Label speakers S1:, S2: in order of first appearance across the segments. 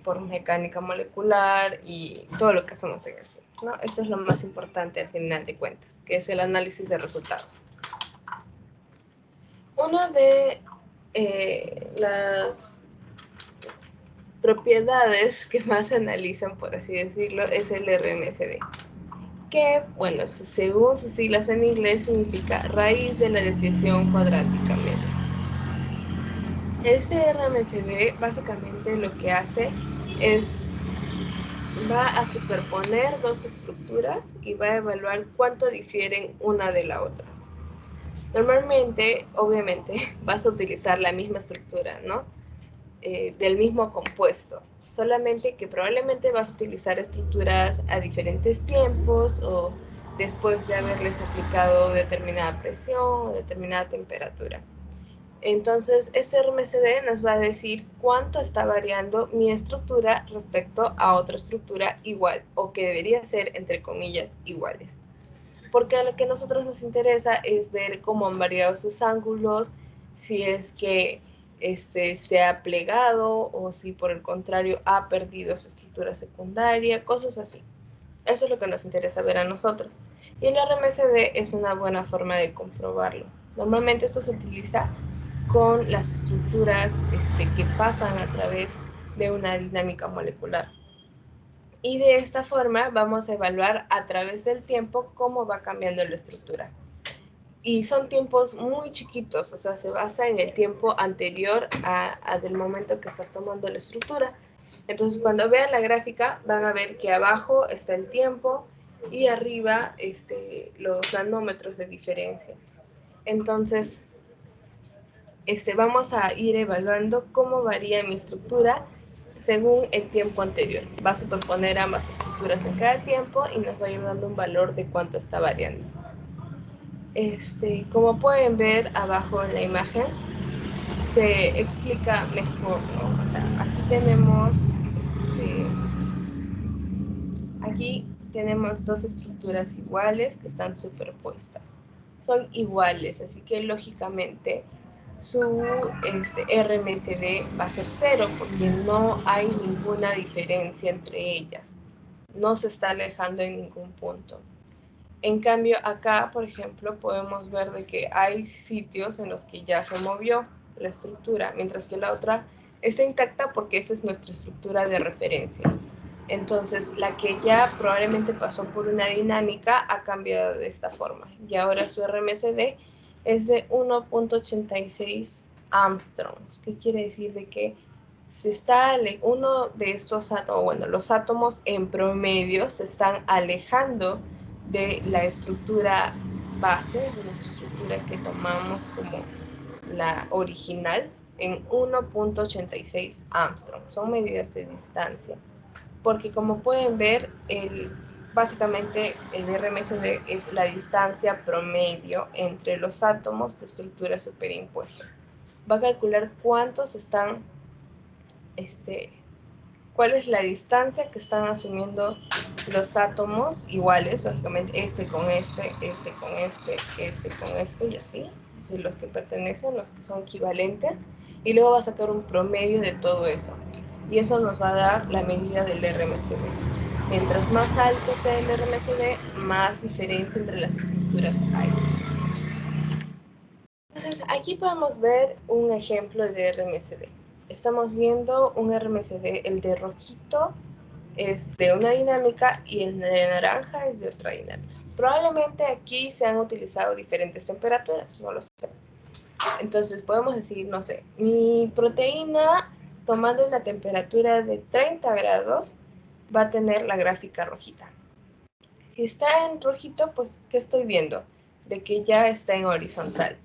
S1: por mecánica molecular y todo lo que hacemos en el centro, ¿no? Esto es lo más importante al final de cuentas, que es el análisis de resultados. Una de las propiedades que más se analizan, por así decirlo, es el RMSD, que, bueno, según sus siglas en inglés, significa raíz de la desviación cuadrática media. Este RMSD básicamente lo que hace es va a superponer dos estructuras y va a evaluar cuánto difieren una de la otra. Normalmente, obviamente, vas a utilizar la misma estructura, ¿no? Del mismo compuesto, solamente que probablemente vas a utilizar estructuras a diferentes tiempos o después de haberles aplicado determinada presión o determinada temperatura. Entonces, este RMSD nos va a decir cuánto está variando mi estructura respecto a otra estructura igual o que debería ser, entre comillas, iguales. Porque a lo que a nosotros nos interesa es ver cómo han variado sus ángulos, si es que se ha plegado o si por el contrario ha perdido su estructura secundaria, cosas así. Eso es lo que nos interesa ver a nosotros. Y el RMSD es una buena forma de comprobarlo. Normalmente esto se utiliza con las estructuras que pasan a través de una dinámica molecular. Y de esta forma vamos a evaluar a través del tiempo cómo va cambiando la estructura. Y son tiempos muy chiquitos, o sea, se basa en el tiempo anterior del momento que estás tomando la estructura. Entonces, cuando vean la gráfica, van a ver que abajo está el tiempo y arriba los nanómetros de diferencia. Entonces, vamos a ir evaluando cómo varía mi estructura según el tiempo anterior. Va a superponer ambas estructuras en cada tiempo y nos va a ir dando un valor de cuánto está variando. Como pueden ver abajo en la imagen, se explica mejor, ¿no? O sea, aquí tenemos dos estructuras iguales que están superpuestas. Son iguales, así que lógicamente su RMSD va a ser 0 porque no hay ninguna diferencia entre ellas. No se está alejando en ningún punto. En cambio, acá, por ejemplo, podemos ver de que hay sitios en los que ya se movió la estructura, mientras que la otra está intacta porque esa es nuestra estructura de referencia. Entonces, la que ya probablemente pasó por una dinámica ha cambiado de esta forma. Y ahora su RMSD es de 1.86 Armstrongs. ¿Qué quiere decir? De que uno de estos átomos, bueno, los átomos en promedio se están alejando de la estructura base, de nuestra estructura que tomamos como la original, en 1.86 Armstrong. Son medidas de distancia. Porque como pueden ver, básicamente el RMSD es la distancia promedio entre los átomos de estructura superimpuesta. Va a calcular cuántos están, cuál es la distancia que están asumiendo los átomos iguales, lógicamente este con este, este con este, este con este y así, de los que pertenecen, los que son equivalentes, y luego va a sacar un promedio de todo eso. Y eso nos va a dar la medida del RMSD. Mientras más alto sea el RMSD, más diferencia entre las estructuras hay. Entonces, aquí podemos ver un ejemplo de RMSD. Estamos viendo un RMSD, el de rojito es de una dinámica y el de naranja es de otra dinámica. Probablemente aquí se han utilizado diferentes temperaturas, no lo sé. Entonces podemos decir, no sé, mi proteína tomando la temperatura de 30 grados va a tener la gráfica rojita. Si está en rojito, pues, ¿qué estoy viendo? De que ya está en horizontal.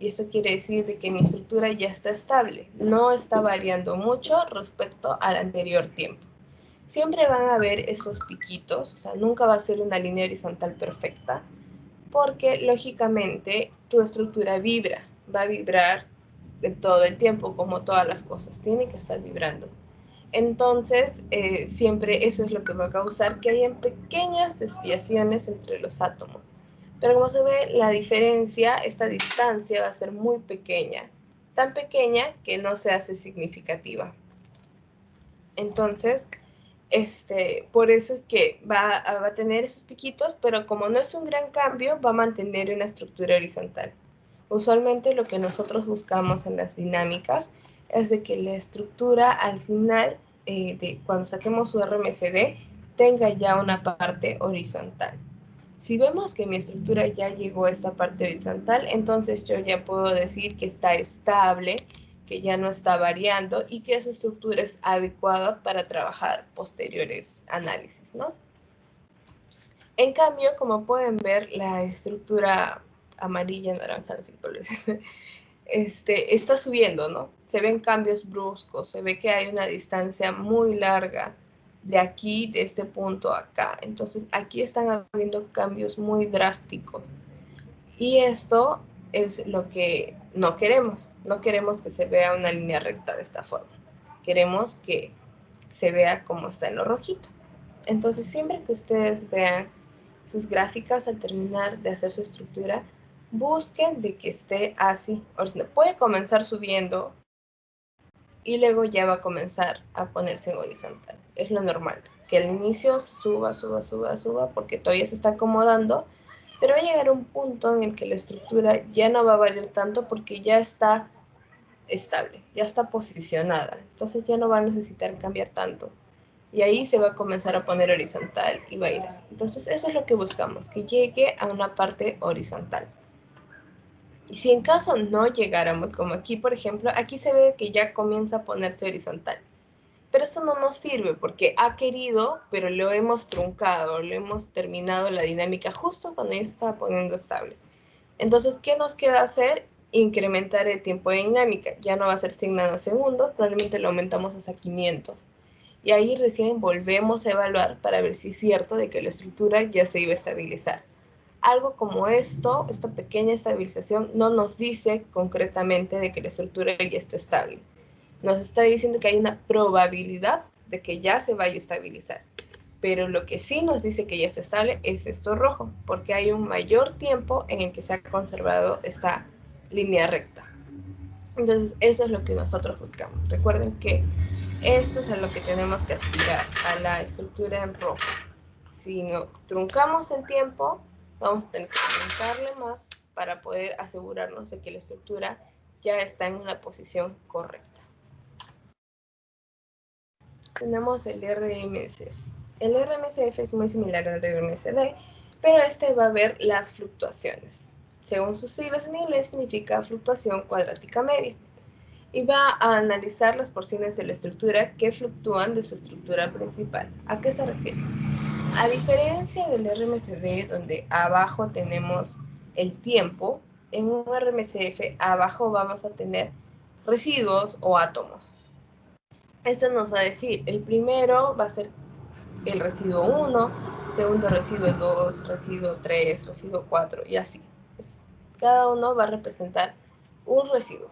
S1: Y eso quiere decir de que mi estructura ya está estable, no está variando mucho respecto al anterior tiempo. Siempre van a haber esos piquitos, o sea, nunca va a ser una línea horizontal perfecta, porque lógicamente tu estructura vibra, va a vibrar de todo el tiempo, como todas las cosas, tiene que estar vibrando. Entonces, siempre eso es lo que va a causar que hayan pequeñas desviaciones entre los átomos. Pero como se ve, la diferencia, esta distancia va a ser muy pequeña, tan pequeña que no se hace significativa. Entonces, por eso es que va a tener esos piquitos, pero como no es un gran cambio, va a mantener una estructura horizontal. Usualmente lo que nosotros buscamos en las dinámicas es de que la estructura al final, cuando saquemos su RMCD, tenga ya una parte horizontal. Si vemos que mi estructura ya llegó a esta parte horizontal, entonces yo ya puedo decir que está estable, que ya no está variando y que esa estructura es adecuada para trabajar posteriores análisis, ¿no? En cambio, como pueden ver, la estructura amarilla, naranja, no sé qué está subiendo, ¿no? Se ven cambios bruscos, se ve que hay una distancia muy larga de aquí, de este punto a acá. Entonces, aquí están habiendo cambios muy drásticos. Y esto es lo que no queremos. No queremos que se vea una línea recta de esta forma. Queremos que se vea como está en lo rojito. Entonces, siempre que ustedes vean sus gráficas al terminar de hacer su estructura, busquen de que esté así. Puede comenzar subiendo y luego ya va a comenzar a ponerse en horizontal. Es lo normal, que al inicio suba, suba, suba, suba, porque todavía se está acomodando, pero va a llegar un punto en el que la estructura ya no va a variar tanto porque ya está estable, ya está posicionada, entonces ya no va a necesitar cambiar tanto. Y ahí se va a comenzar a poner horizontal y va a ir así. Entonces eso es lo que buscamos, que llegue a una parte horizontal. Y si en caso no llegáramos, como aquí por ejemplo, aquí se ve que ya comienza a ponerse horizontal. Pero eso no nos sirve porque ha querido, pero lo hemos truncado, lo hemos terminado la dinámica justo cuando ya se está poniendo estable. Entonces, ¿qué nos queda hacer? Incrementar el tiempo de dinámica. Ya no va a ser 100 nanosegundos, probablemente lo aumentamos hasta 500. Y ahí recién volvemos a evaluar para ver si es cierto de que la estructura ya se iba a estabilizar. Algo como esto, esta pequeña estabilización, no nos dice concretamente de que la estructura ya está estable. Nos está diciendo que hay una probabilidad de que ya se vaya a estabilizar. Pero lo que sí nos dice que ya está estable es esto rojo, porque hay un mayor tiempo en el que se ha conservado esta línea recta. Entonces, eso es lo que nosotros buscamos. Recuerden que esto es a lo que tenemos que aspirar, a la estructura en rojo. Si no truncamos el tiempo, vamos a tener que aumentarle más para poder asegurarnos de que la estructura ya está en una posición correcta. Tenemos el RMSF. El RMSF es muy similar al RMSD, pero este va a ver las fluctuaciones. Según sus siglas en inglés, significa fluctuación cuadrática media. Y va a analizar las porciones de la estructura que fluctúan de su estructura principal. ¿A qué se refiere? A diferencia del RMSD, donde abajo tenemos el tiempo, en un RMSF abajo vamos a tener residuos o átomos. Esto nos va a decir, el primero va a ser el residuo 1, segundo residuo 2, residuo 3, residuo 4 y así. Cada uno va a representar un residuo.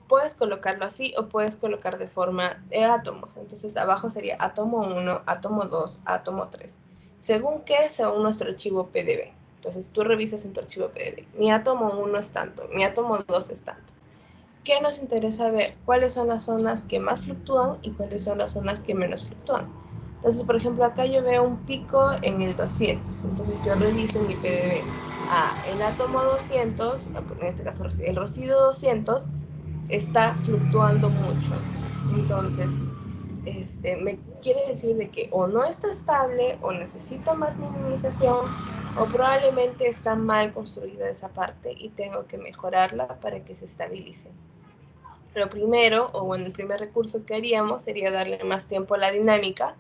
S1: Puedes colocarlo así o puedes colocar de forma de átomos. Entonces abajo sería átomo 1, átomo 2, átomo 3. Según qué, según nuestro archivo PDB. Entonces tú revisas en tu archivo PDB. Mi átomo 1 es tanto, mi átomo 2 es tanto. ¿Qué nos interesa ver? ¿Cuáles son las zonas que más fluctúan y cuáles son las zonas que menos fluctúan? Entonces, por ejemplo, acá yo veo un pico en el 200. Entonces yo reviso en mi PDB. El átomo 200, en este caso el residuo 200, está fluctuando mucho. Entonces, me quiere decir de que o no está estable o necesito más minimización o probablemente está mal construida esa parte y tengo que mejorarla para que se estabilice. Lo primero, o bueno, el primer recurso que haríamos sería darle más tiempo a la dinámica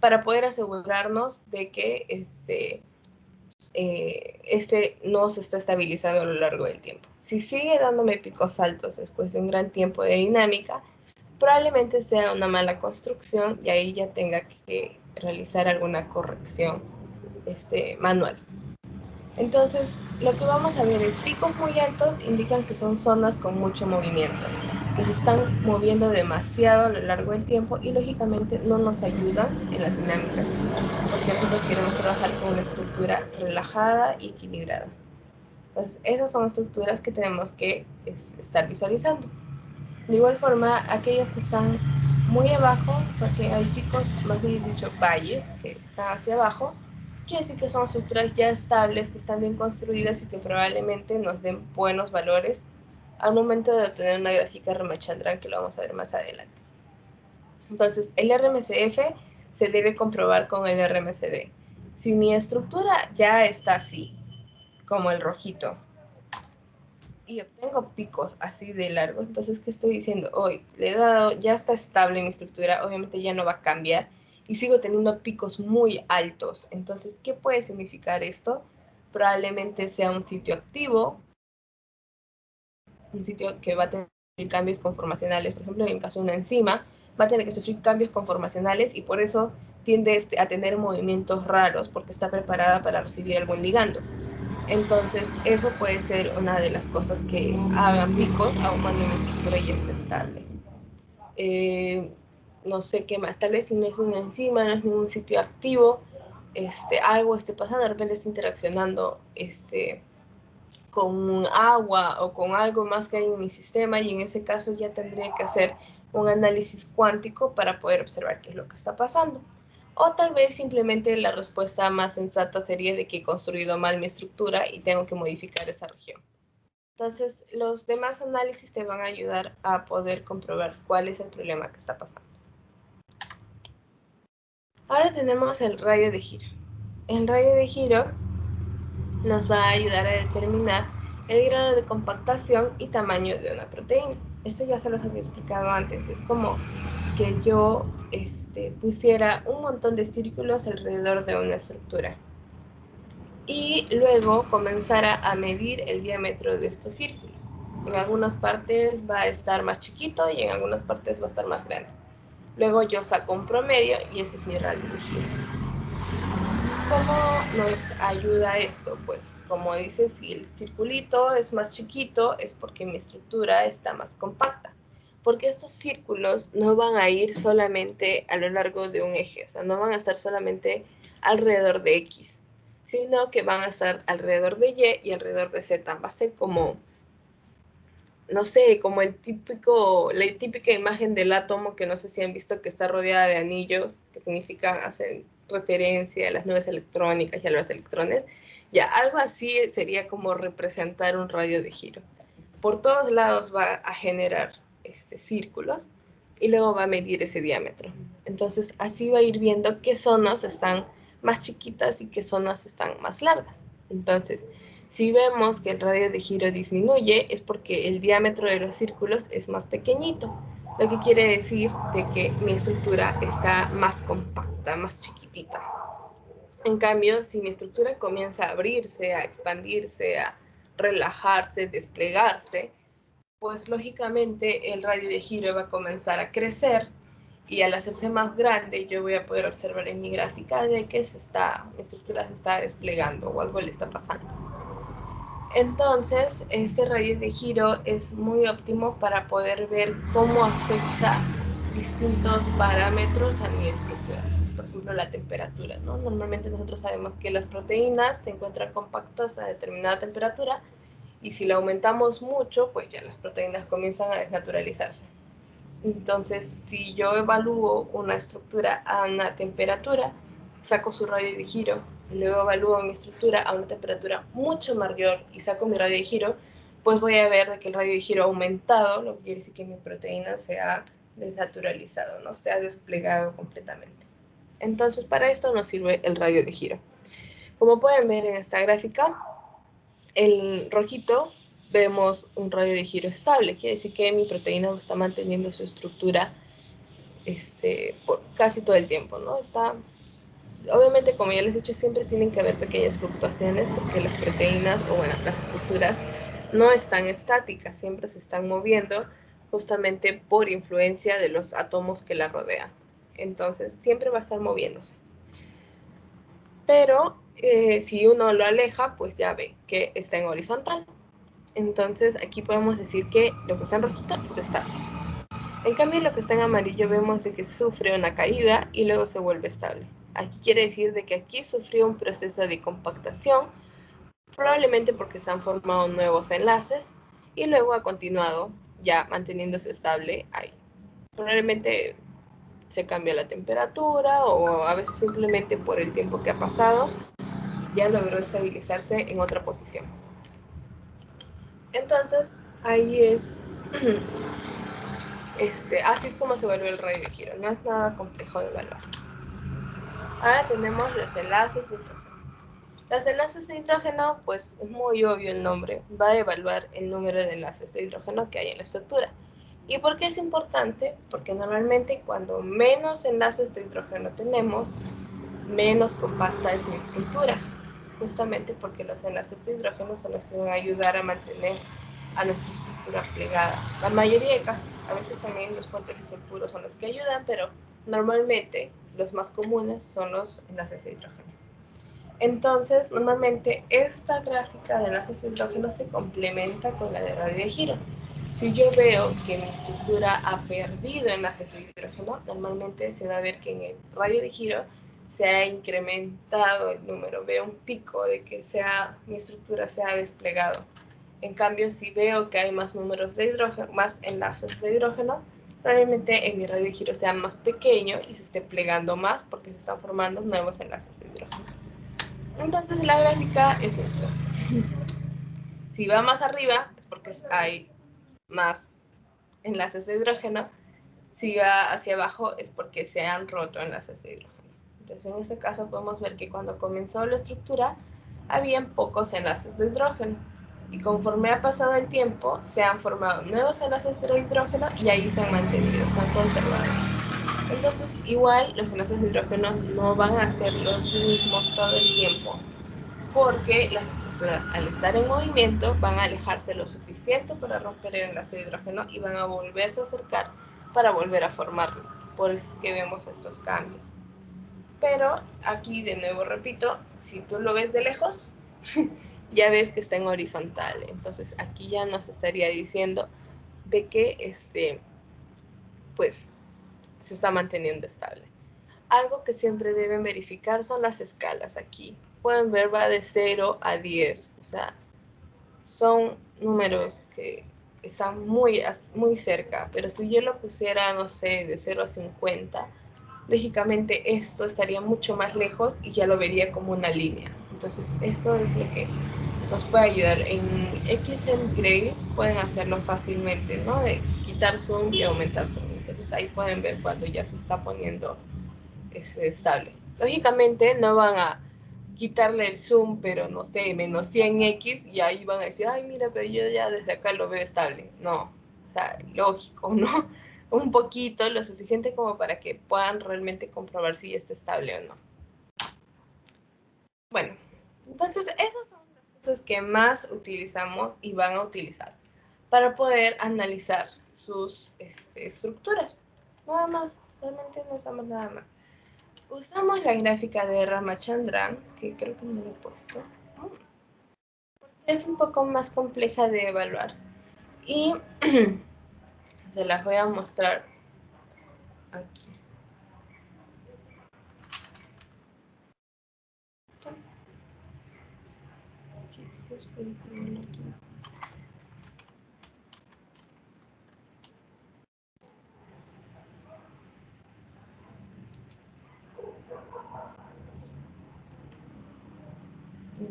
S1: para poder asegurarnos de que no se está estabilizando a lo largo del tiempo. Si sigue dándome picos altos después de un gran tiempo de dinámica, probablemente sea una mala construcción y ahí ya tenga que realizar alguna corrección manual. Entonces, lo que vamos a ver es picos muy altos indican que son zonas con mucho movimiento, que se están moviendo demasiado a lo largo del tiempo y lógicamente no nos ayudan en las dinámicas, porque nosotros queremos trabajar con una estructura relajada y equilibrada. Entonces, esas son estructuras que tenemos que estar visualizando. De igual forma, aquellas que están muy abajo, o sea que hay picos, más bien dicho valles, que están hacia abajo, quiere decir que son estructuras ya estables, que están bien construidas y que probablemente nos den buenos valores al momento de obtener una gráfica Ramachandran, que lo vamos a ver más adelante. Entonces, el RMCF se debe comprobar con el RMCD. Si mi estructura ya está así, como el rojito, y obtengo picos así de largos, entonces, ¿qué estoy diciendo? Hoy le he dado, ya está estable mi estructura, obviamente ya no va a cambiar, y sigo teniendo picos muy altos. Entonces, ¿qué puede significar esto? Probablemente sea un sitio activo, un sitio que va a tener cambios conformacionales. Por ejemplo, en el caso de una enzima, va a tener que sufrir cambios conformacionales y por eso tiende a tener movimientos raros, porque está preparada para recibir algún ligando. Entonces, eso puede ser una de las cosas que hagan picos aun cuando una estructura ya esté estable. No sé qué más, tal vez si no es una enzima, no es ningún sitio activo, algo esté pasando, de repente está interaccionando con agua o con algo más que hay en mi sistema, y en ese caso ya tendría que hacer un análisis cuántico para poder observar qué es lo que está pasando. O tal vez simplemente la respuesta más sensata sería de que he construido mal mi estructura y tengo que modificar esa región. Entonces, los demás análisis te van a ayudar a poder comprobar cuál es el problema que está pasando. Ahora tenemos el radio de giro. El radio de giro nos va a ayudar a determinar el grado de compactación y tamaño de una proteína. Esto ya se los había explicado antes. Es como que yo pusiera un montón de círculos alrededor de una estructura y luego comenzara a medir el diámetro de estos círculos. En algunas partes va a estar más chiquito y en algunas partes va a estar más grande. Luego yo saco un promedio y ese es mi radio de giro. ¿Cómo nos ayuda esto? Pues como dice, si el circulito es más chiquito es porque mi estructura está más compacta, porque estos círculos no van a ir solamente a lo largo de un eje, o sea, no van a estar solamente alrededor de X, sino que van a estar alrededor de Y y alrededor de Z. Va a ser como, no sé, como la típica imagen del átomo, que no sé si han visto, que está rodeada de anillos, que significan, hacen referencia a las nubes electrónicas y a los electrones. Ya, algo así sería como representar un radio de giro. Por todos lados va a generar círculos y luego va a medir ese diámetro. Entonces, así va a ir viendo qué zonas están más chiquitas y qué zonas están más largas. Entonces, si vemos que el radio de giro disminuye, es porque el diámetro de los círculos es más pequeñito, lo que quiere decir de que mi estructura está más compacta, más chiquitita. En cambio, si mi estructura comienza a abrirse, a expandirse, a relajarse, desplegarse, pues lógicamente el radio de giro va a comenzar a crecer, y al hacerse más grande yo voy a poder observar en mi gráfica de que mi estructura se está desplegando o algo le está pasando. Entonces, este radio de giro es muy óptimo para poder ver cómo afecta distintos parámetros a mi estructura. Por ejemplo, la temperatura, ¿no? Normalmente nosotros sabemos que las proteínas se encuentran compactas a determinada temperatura, y si la aumentamos mucho, pues ya las proteínas comienzan a desnaturalizarse. Entonces, si yo evalúo una estructura a una temperatura, saco su radio de giro, luego evalúo mi estructura a una temperatura mucho mayor y saco mi radio de giro, pues voy a ver de que el radio de giro ha aumentado, lo que quiere decir que mi proteína se ha desnaturalizado, no se ha desplegado completamente. Entonces, para esto nos sirve el radio de giro. Como pueden ver en esta gráfica, el rojito vemos un radio de giro estable, quiere decir que mi proteína está manteniendo su estructura por casi todo el tiempo, ¿no? Obviamente, como ya les he dicho, siempre tienen que haber pequeñas fluctuaciones, porque las proteínas, o bueno, las estructuras no están estáticas, siempre se están moviendo justamente por influencia de los átomos que la rodean. Entonces, siempre va a estar moviéndose. Pero si uno lo aleja, pues ya ve que está en horizontal. Entonces, aquí podemos decir que lo que está en rojito está estable. En cambio, lo que está en amarillo vemos de que sufre una caída y luego se vuelve estable. Aquí quiere decir de que aquí sufrió un proceso de compactación, probablemente porque se han formado nuevos enlaces, y luego ha continuado ya manteniéndose estable ahí. Probablemente se cambia la temperatura o a veces simplemente por el tiempo que ha pasado ya logró estabilizarse en otra posición. Entonces, ahí es, así es como se vuelve el radio de giro. No es nada complejo de evaluar. Ahora tenemos los enlaces de hidrógeno. Los enlaces de hidrógeno, pues es muy obvio el nombre, va a evaluar el número de enlaces de hidrógeno que hay en la estructura. ¿Y por qué es importante? Porque normalmente cuando menos enlaces de hidrógeno tenemos, menos compacta es mi estructura. Justamente porque los enlaces de hidrógeno son los que van a ayudar a mantener a nuestra estructura plegada. La mayoría de casos, a veces también los puentes isopuros son los que ayudan, pero normalmente los más comunes son los enlaces de hidrógeno. Entonces, normalmente esta gráfica de enlaces de hidrógeno se complementa con la de radio de giro. Si yo veo que mi estructura ha perdido enlaces de hidrógeno, normalmente se va a ver que en el radio de giro se ha incrementado el número, veo un pico de que mi estructura se ha desplegado. En cambio, si veo que hay más números de hidrógeno, más enlaces de hidrógeno, probablemente en mi radio de giro sea más pequeño y se esté plegando más porque se están formando nuevos enlaces de hidrógeno. Entonces la gráfica es esto. Si va más arriba es porque hay más enlaces de hidrógeno. Si va hacia abajo es porque se han roto enlaces de hidrógeno. Entonces en este caso podemos ver que cuando comenzó la estructura habían pocos enlaces de hidrógeno. Y conforme ha pasado el tiempo se han formado nuevos enlaces de hidrógeno y ahí se han mantenido, se han conservado. Entonces igual los enlaces de hidrógeno no van a ser los mismos todo el tiempo, porque las estructuras al estar en movimiento van a alejarse lo suficiente para romper el enlace de hidrógeno y van a volverse a acercar para volver a formarlo. Por eso es que vemos estos cambios. Pero aquí de nuevo repito, si tú lo ves de lejos, ya ves que está en horizontal. Entonces aquí ya nos estaría diciendo de que pues se está manteniendo estable. Algo que siempre deben verificar son las escalas aquí. Pueden ver, va de 0 a 10. O sea, son números que están muy cerca. Pero si yo lo pusiera, no sé, de 0 a 50, lógicamente esto estaría mucho más lejos y ya lo vería como una línea. Entonces, esto es lo que nos puede ayudar. En XMGrace pueden hacerlo fácilmente, ¿no? De quitar zoom y aumentar zoom. Entonces, ahí pueden ver cuando ya se está poniendo estable. Lógicamente no van a quitarle el zoom, pero no sé, menos 100x y ahí van a decir, ay, mira, pero yo ya desde acá lo veo estable. No, o sea, lógico, ¿no? Un poquito, lo suficiente como para que puedan realmente comprobar si está estable o no. Bueno, entonces esas son las cosas que más utilizamos y van a utilizar para poder analizar sus estructuras. Nada más, realmente no usamos nada más. Usamos la gráfica de Ramachandran, que creo que no lo he puesto. Es un poco más compleja de evaluar. Y se las voy a mostrar aquí.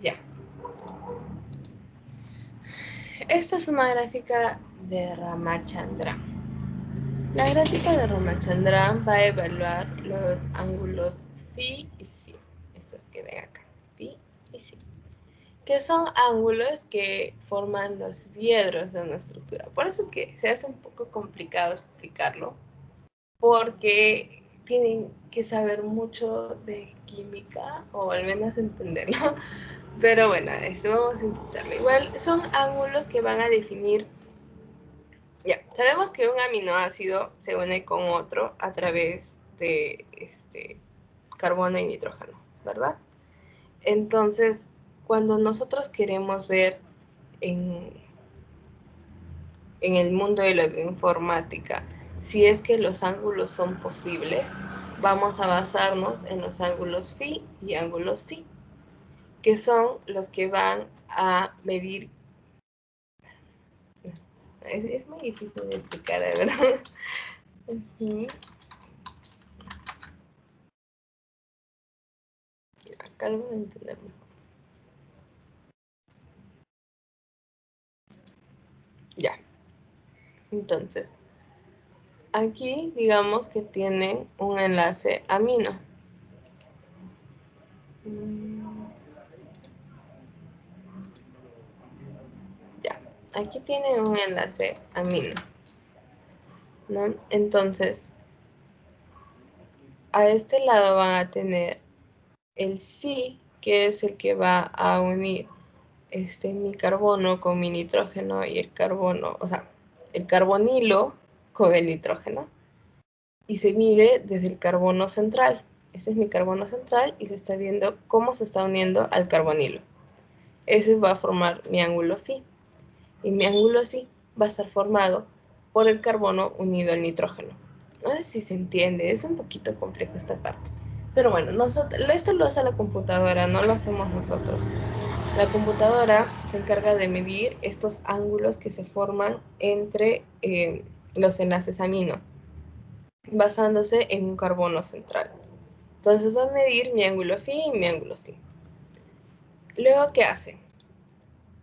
S1: Ya. Esta es una gráfica de Ramachandran. La gráfica de Ramachandran va a evaluar los ángulos phi y psi. Estos que ven acá, phi y psi. Que son ángulos que forman los diedros de una estructura. Por eso es que se hace un poco complicado explicarlo, porque tienen que saber mucho de química, o al menos entenderlo. Pero bueno, vamos a intentarlo. Igual son ángulos que van a definir. Ya, sabemos que un aminoácido se une con otro a través de carbono y nitrógeno, ¿verdad? Entonces, cuando nosotros queremos ver en el mundo de la bioinformática si es que los ángulos son posibles, vamos a basarnos en los ángulos phi y ángulos psi, que son los que van a medir. Es muy difícil de explicar, de verdad. acá lo voy a entender mejor. Ya. Entonces, aquí digamos que tienen un enlace amino. Ya, aquí tienen un enlace amino, ¿no? Entonces, a este lado van a tener el sí, que es el que va a unir mi carbono con mi nitrógeno y el carbono, o sea, el carbonilo con el nitrógeno, y se mide desde el carbono central. Ese es mi carbono central y se está viendo cómo se está uniendo al carbonilo. Ese va a formar mi ángulo phi. Y mi ángulo phi va a estar formado por el carbono unido al nitrógeno. No sé si se entiende, es un poquito complejo esta parte. Pero bueno, esto lo hace la computadora, no lo hacemos nosotros. La computadora se encarga de medir estos ángulos que se forman entre los enlaces amino, basándose en un carbono central. Entonces va a medir mi ángulo phi y mi ángulo psi. Luego, ¿qué hace?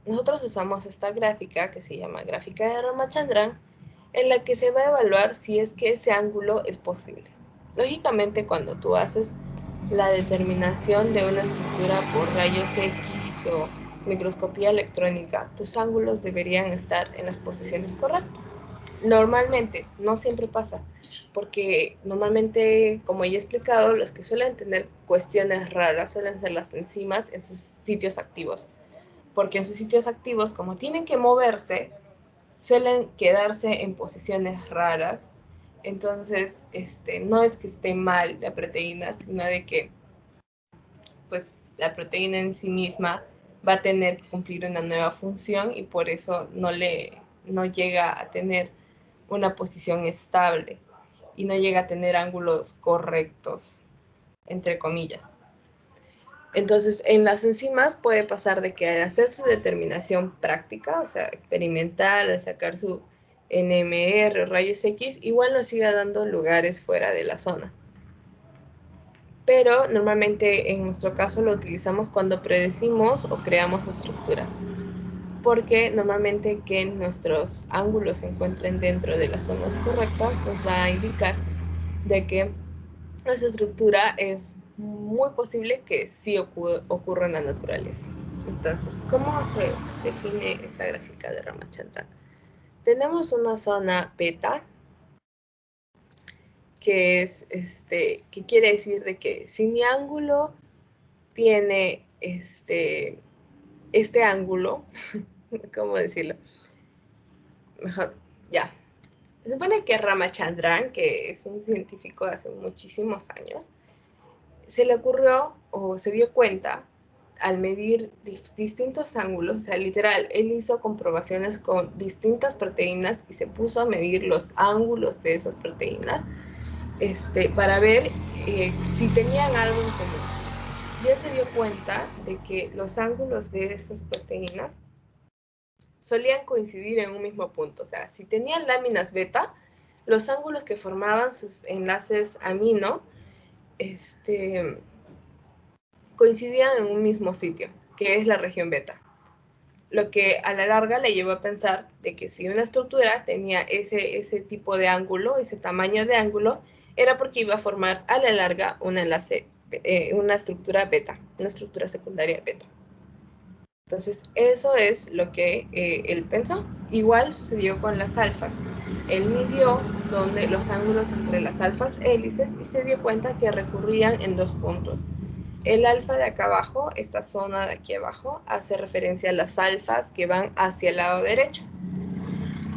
S1: Nosotros usamos esta gráfica que se llama gráfica de Ramachandran, en la que se va a evaluar si es que ese ángulo es posible. Lógicamente, cuando tú haces la determinación de una estructura por rayos X o microscopía electrónica, tus ángulos deberían estar en las posiciones correctas. Normalmente, no siempre pasa, porque normalmente, como ya he explicado, los que suelen tener cuestiones raras suelen ser las enzimas en sus sitios activos, porque en sus sitios activos, como tienen que moverse, suelen quedarse en posiciones raras. Entonces, no es que esté mal la proteína, sino de que, pues, la proteína en sí misma va a tener que cumplir una nueva función y por eso no llega a tener una posición estable y no llega a tener ángulos correctos, entre comillas. Entonces, en las enzimas puede pasar de que al hacer su determinación práctica, o sea, experimental, al sacar su NMR, rayos X, igual nos siga dando lugares fuera de la zona. Pero normalmente en nuestro caso lo utilizamos cuando predecimos o creamos estructuras, porque normalmente que nuestros ángulos se encuentren dentro de las zonas correctas nos va a indicar de que nuestra estructura es muy posible que sí ocurra en la naturaleza. Entonces, ¿cómo se define esta gráfica de Ramachandran? Tenemos una zona beta, que es que quiere decir de que si mi ángulo tiene este ángulo, ¿cómo decirlo? Mejor, ya. Se supone que Ramachandran, que es un científico de hace muchísimos años, se le ocurrió o se dio cuenta al medir distintos ángulos, o sea, literal, él hizo comprobaciones con distintas proteínas y se puso a medir los ángulos de esas proteínas para ver si tenían algo en común. Y él se dio cuenta de que los ángulos de esas proteínas solían coincidir en un mismo punto. O sea, si tenían láminas beta, los ángulos que formaban sus enlaces amino, coincidían en un mismo sitio, que es la región beta. Lo que a la larga le llevó a pensar de que si una estructura tenía ese tipo de ángulo, ese tamaño de ángulo, era porque iba a formar a la larga un enlace, una estructura beta, una estructura secundaria beta. Entonces, eso es lo que él pensó. Igual sucedió con las alfas. Él midió los ángulos entre las alfas hélices y se dio cuenta que recurrían en dos puntos. El alfa de acá abajo, esta zona de aquí abajo, hace referencia a las alfas que van hacia el lado derecho.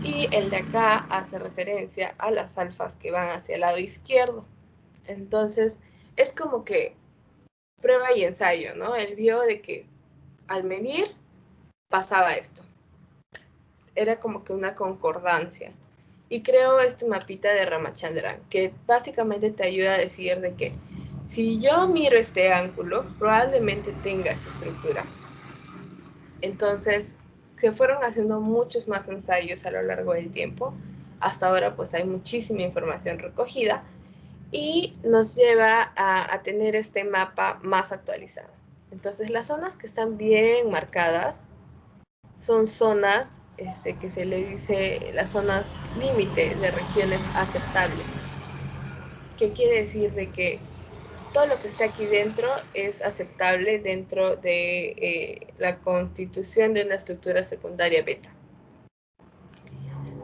S1: Y el de acá hace referencia a las alfas que van hacia el lado izquierdo. Entonces, es como que prueba y ensayo, ¿no? Él vio de que al medir pasaba esto. Era como que una concordancia. Y creo este mapita de Ramachandran, que básicamente te ayuda a decir de que si yo miro este ángulo, probablemente tenga esa estructura. Entonces, se fueron haciendo muchos más ensayos a lo largo del tiempo. Hasta ahora, pues hay muchísima información recogida y nos lleva a tener este mapa más actualizado. Entonces, las zonas que están bien marcadas son zonas que se le dice las zonas límite de regiones aceptables. ¿Qué quiere decir? De que todo lo que está aquí dentro es aceptable dentro de la constitución de una estructura secundaria beta.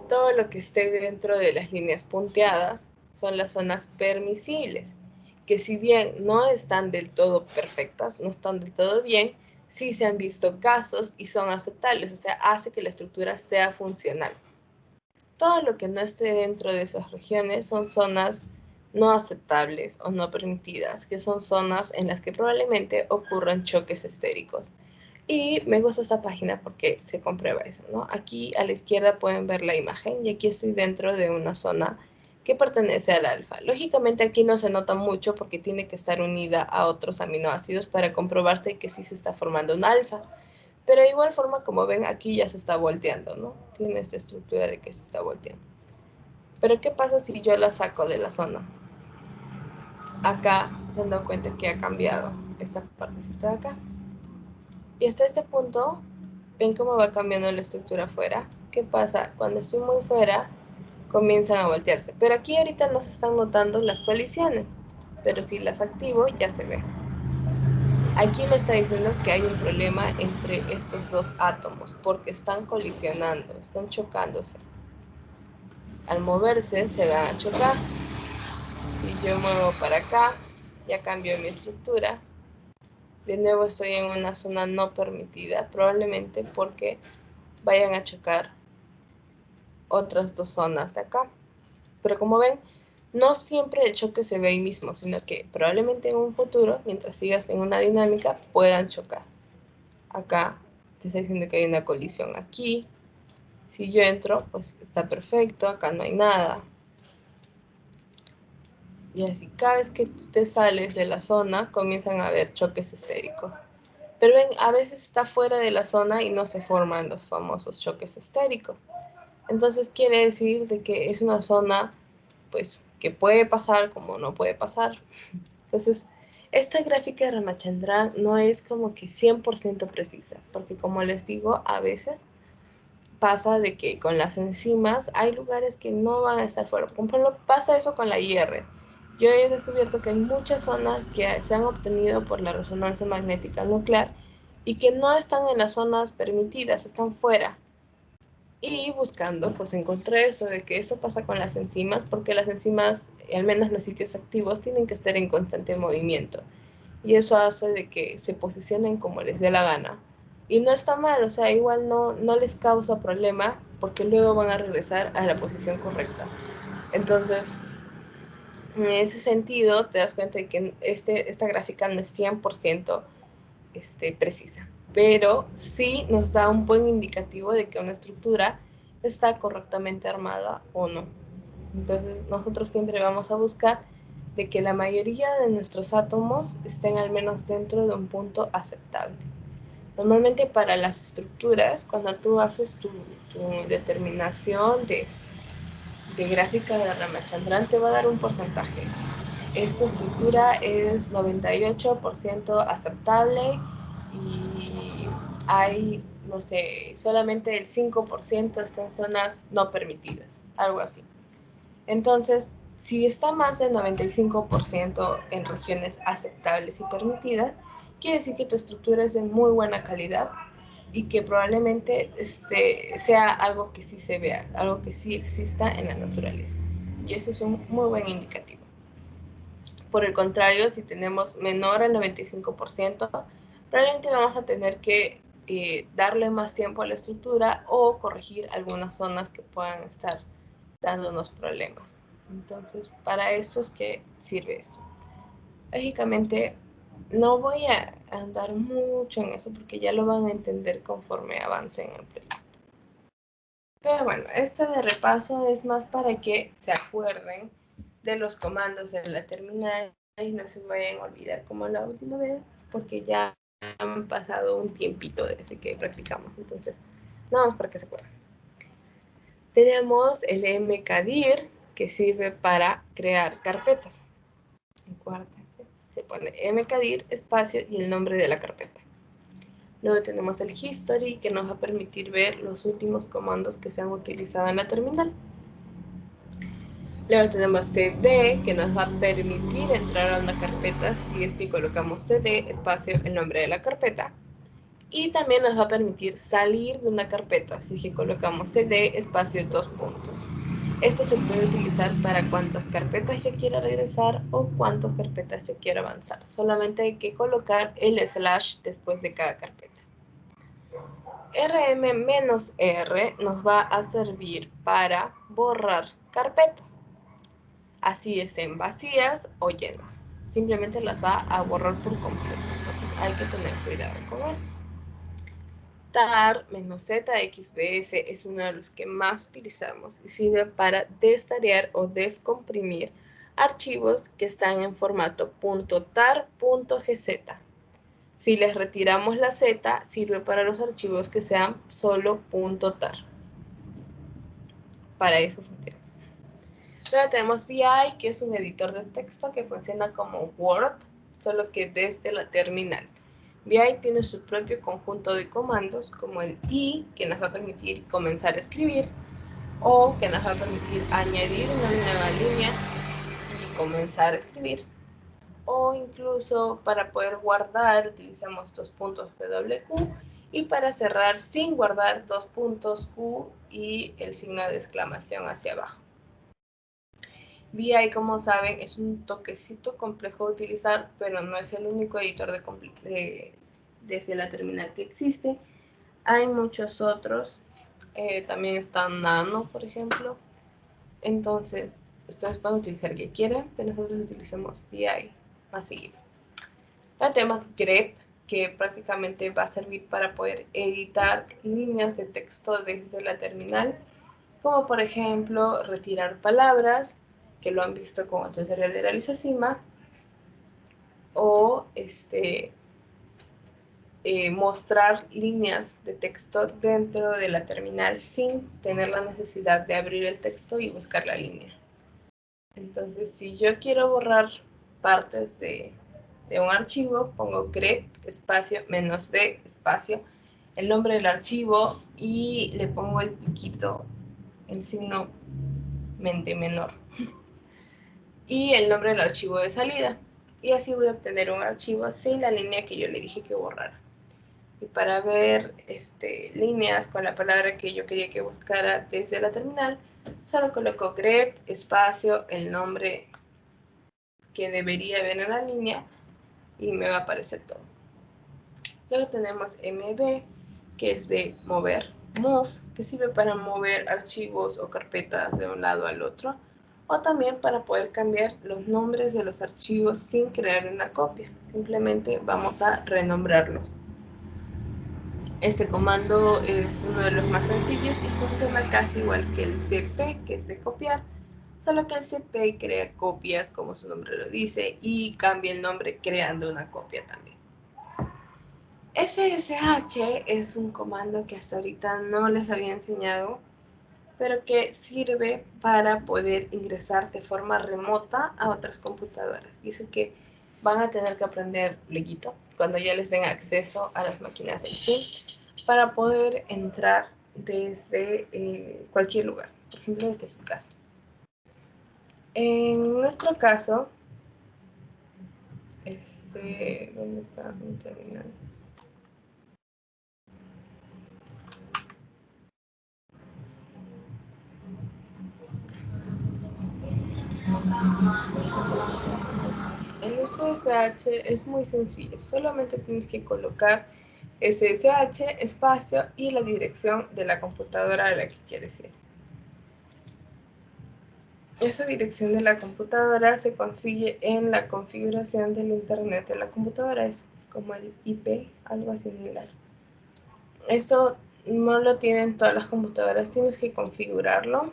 S1: Todo lo que esté dentro de las líneas punteadas son las zonas permisibles, que si bien no están del todo perfectas, no están del todo bien, sí se han visto casos y son aceptables, o sea, hace que la estructura sea funcional. Todo lo que no esté dentro de esas regiones son zonas no aceptables o no permitidas, que son zonas en las que probablemente ocurran choques estéricos. Y me gusta esta página porque se comprueba eso, ¿no? Aquí a la izquierda pueden ver la imagen y aquí estoy dentro de una zona que pertenece al alfa. Lógicamente aquí no se nota mucho porque tiene que estar unida a otros aminoácidos para comprobarse que sí se está formando un alfa. Pero de igual forma, como ven, aquí ya se está volteando, ¿no? Tiene esta estructura de que se está volteando. Pero ¿qué pasa si yo la saco de la zona? Acá se han dado cuenta que ha cambiado esta partecita de acá. Y hasta este punto, ven cómo va cambiando la estructura afuera. ¿Qué pasa? Cuando estoy muy fuera, comienzan a voltearse. Pero aquí ahorita no se están notando las colisiones. Pero si las activo, ya se ve. Aquí me está diciendo que hay un problema entre estos dos átomos, porque están colisionando, están chocándose. Al moverse, se van a chocar. Si yo muevo para acá, ya cambió mi estructura. De nuevo estoy en una zona no permitida, probablemente porque vayan a chocar otras dos zonas de acá. Pero como ven, no siempre el choque se ve ahí mismo, sino que probablemente en un futuro, mientras sigas en una dinámica, puedan chocar. Acá te está diciendo que hay una colisión aquí. Si yo entro, pues está perfecto, acá no hay nada. Y así, cada vez que tú te sales de la zona, comienzan a haber choques estéricos. Pero ven, a veces está fuera de la zona y no se forman los famosos choques estéricos. Entonces quiere decir de que es una zona, pues, que puede pasar como no puede pasar. Entonces, esta gráfica de Ramachandran no es como que 100% precisa, porque como les digo, a veces pasa de que con las enzimas hay lugares que no van a estar fuera. Por ejemplo, pasa eso con la IR. Yo he descubierto que hay muchas zonas que se han obtenido por la resonancia magnética nuclear y que no están en las zonas permitidas, están fuera. Y buscando, pues encontré eso, de que eso pasa con las enzimas, porque las enzimas, al menos los sitios activos, tienen que estar en constante movimiento. Y eso hace de que se posicionen como les dé la gana. Y no está mal, o sea, igual no les causa problema, porque luego van a regresar a la posición correcta. Entonces, en ese sentido, te das cuenta de que esta gráfica no es 100% precisa, pero sí nos da un buen indicativo de que una estructura está correctamente armada o no. Entonces, nosotros siempre vamos a buscar de que la mayoría de nuestros átomos estén al menos dentro de un punto aceptable. Normalmente para las estructuras, cuando tú haces tu determinación de gráfica de Ramachandran, te va a dar un porcentaje. Esta estructura es 98% aceptable y hay, no sé, solamente el 5% está en zonas no permitidas, algo así. Entonces, si está más del 95% en regiones aceptables y permitidas, quiere decir que tu estructura es de muy buena calidad y que probablemente sea algo que sí se vea, algo que sí exista en la naturaleza. Y eso es un muy buen indicativo. Por el contrario, si tenemos menor al 95%, probablemente vamos a tener que darle más tiempo a la estructura o corregir algunas zonas que puedan estar dándonos problemas. Entonces, para esto es que sirve esto. Lógicamente, no voy a andar mucho en eso porque ya lo van a entender conforme avancen en el proyecto. Pero bueno, esto de repaso es más para que se acuerden de los comandos de la terminal y no se vayan a olvidar como la última vez, porque ya han pasado un tiempito desde que practicamos. Entonces, nada más para que se acuerden. Tenemos el mkdir, que sirve para crear carpetas. Acuérdense. se pone mkdir espacio y el nombre de la carpeta. Luego tenemos el history, que nos va a permitir ver los últimos comandos que se han utilizado en la terminal. Luego tenemos cd, que nos va a permitir entrar a una carpeta si es que colocamos cd espacio el nombre de la carpeta. Y también nos va a permitir salir de una carpeta si es que colocamos cd espacio 2 puntos. Esto se puede utilizar para cuántas carpetas yo quiera regresar o cuántas carpetas yo quiera avanzar. Solamente hay que colocar el slash después de cada carpeta. rm-r nos va a servir para borrar carpetas. Así estén vacías o llenas. Simplemente las va a borrar por completo. Entonces hay que tener cuidado con eso. tar-zxbf es uno de los que más utilizamos y sirve para destarear o descomprimir archivos que están en formato .tar.gz. Si les retiramos la z, sirve para los archivos que sean solo .tar. Para eso funciona. Luego tenemos VI, que es un editor de texto que funciona como Word, solo que desde la terminal. VI tiene su propio conjunto de comandos, como el i, que nos va a permitir comenzar a escribir, o que nos va a permitir añadir una nueva línea y comenzar a escribir, o incluso para poder guardar utilizamos $.wq, y para cerrar sin guardar $.q y el signo de exclamación hacia abajo. VI, como saben, es un toquecito complejo de utilizar, pero no es el único editor desde la terminal que existe. Hay muchos otros. También está Nano, por ejemplo. Entonces, ustedes pueden utilizar el que quieran, pero nosotros utilizamos VI más seguido. Ahora tenemos grep, que prácticamente va a servir para poder editar líneas de texto desde la terminal, como por ejemplo retirar palabras, que lo han visto con el tutorial de la lisocima, o mostrar líneas de texto dentro de la terminal sin tener la necesidad de abrir el texto y buscar la línea. Entonces, si yo quiero borrar partes de un archivo, pongo grep espacio -b espacio el nombre del archivo y le pongo el piquito, el signo mente menor, y el nombre del archivo de salida, y así voy a obtener un archivo sin la línea que yo le dije que borrara. Y para ver líneas con la palabra que yo quería que buscara desde la terminal, solo coloco grep espacio el nombre que debería ver en la línea y me va a aparecer todo. Luego tenemos mv, que es de mover, move, que sirve para mover archivos o carpetas de un lado al otro, o también para poder cambiar los nombres de los archivos sin crear una copia. Simplemente vamos a renombrarlos. Este comando es uno de los más sencillos y funciona casi igual que el cp, que es de copiar, solo que el cp crea copias, como su nombre lo dice, y cambia el nombre creando una copia también. SSH es un comando que hasta ahorita no les había enseñado, pero que sirve para poder ingresar de forma remota a otras computadoras. Y eso que van a tener que aprender luego, cuando ya les den acceso a las máquinas del SIM, para poder entrar desde cualquier lugar, por ejemplo desde su casa. En nuestro caso, ¿dónde está mi terminal? El SSH es muy sencillo, solamente tienes que colocar SSH espacio y la dirección de la computadora a la que quieres ir. Esa dirección de la computadora se consigue en la configuración del internet de la computadora, es como el IP, algo similar. Esto no lo tienen todas las computadoras, tienes que configurarlo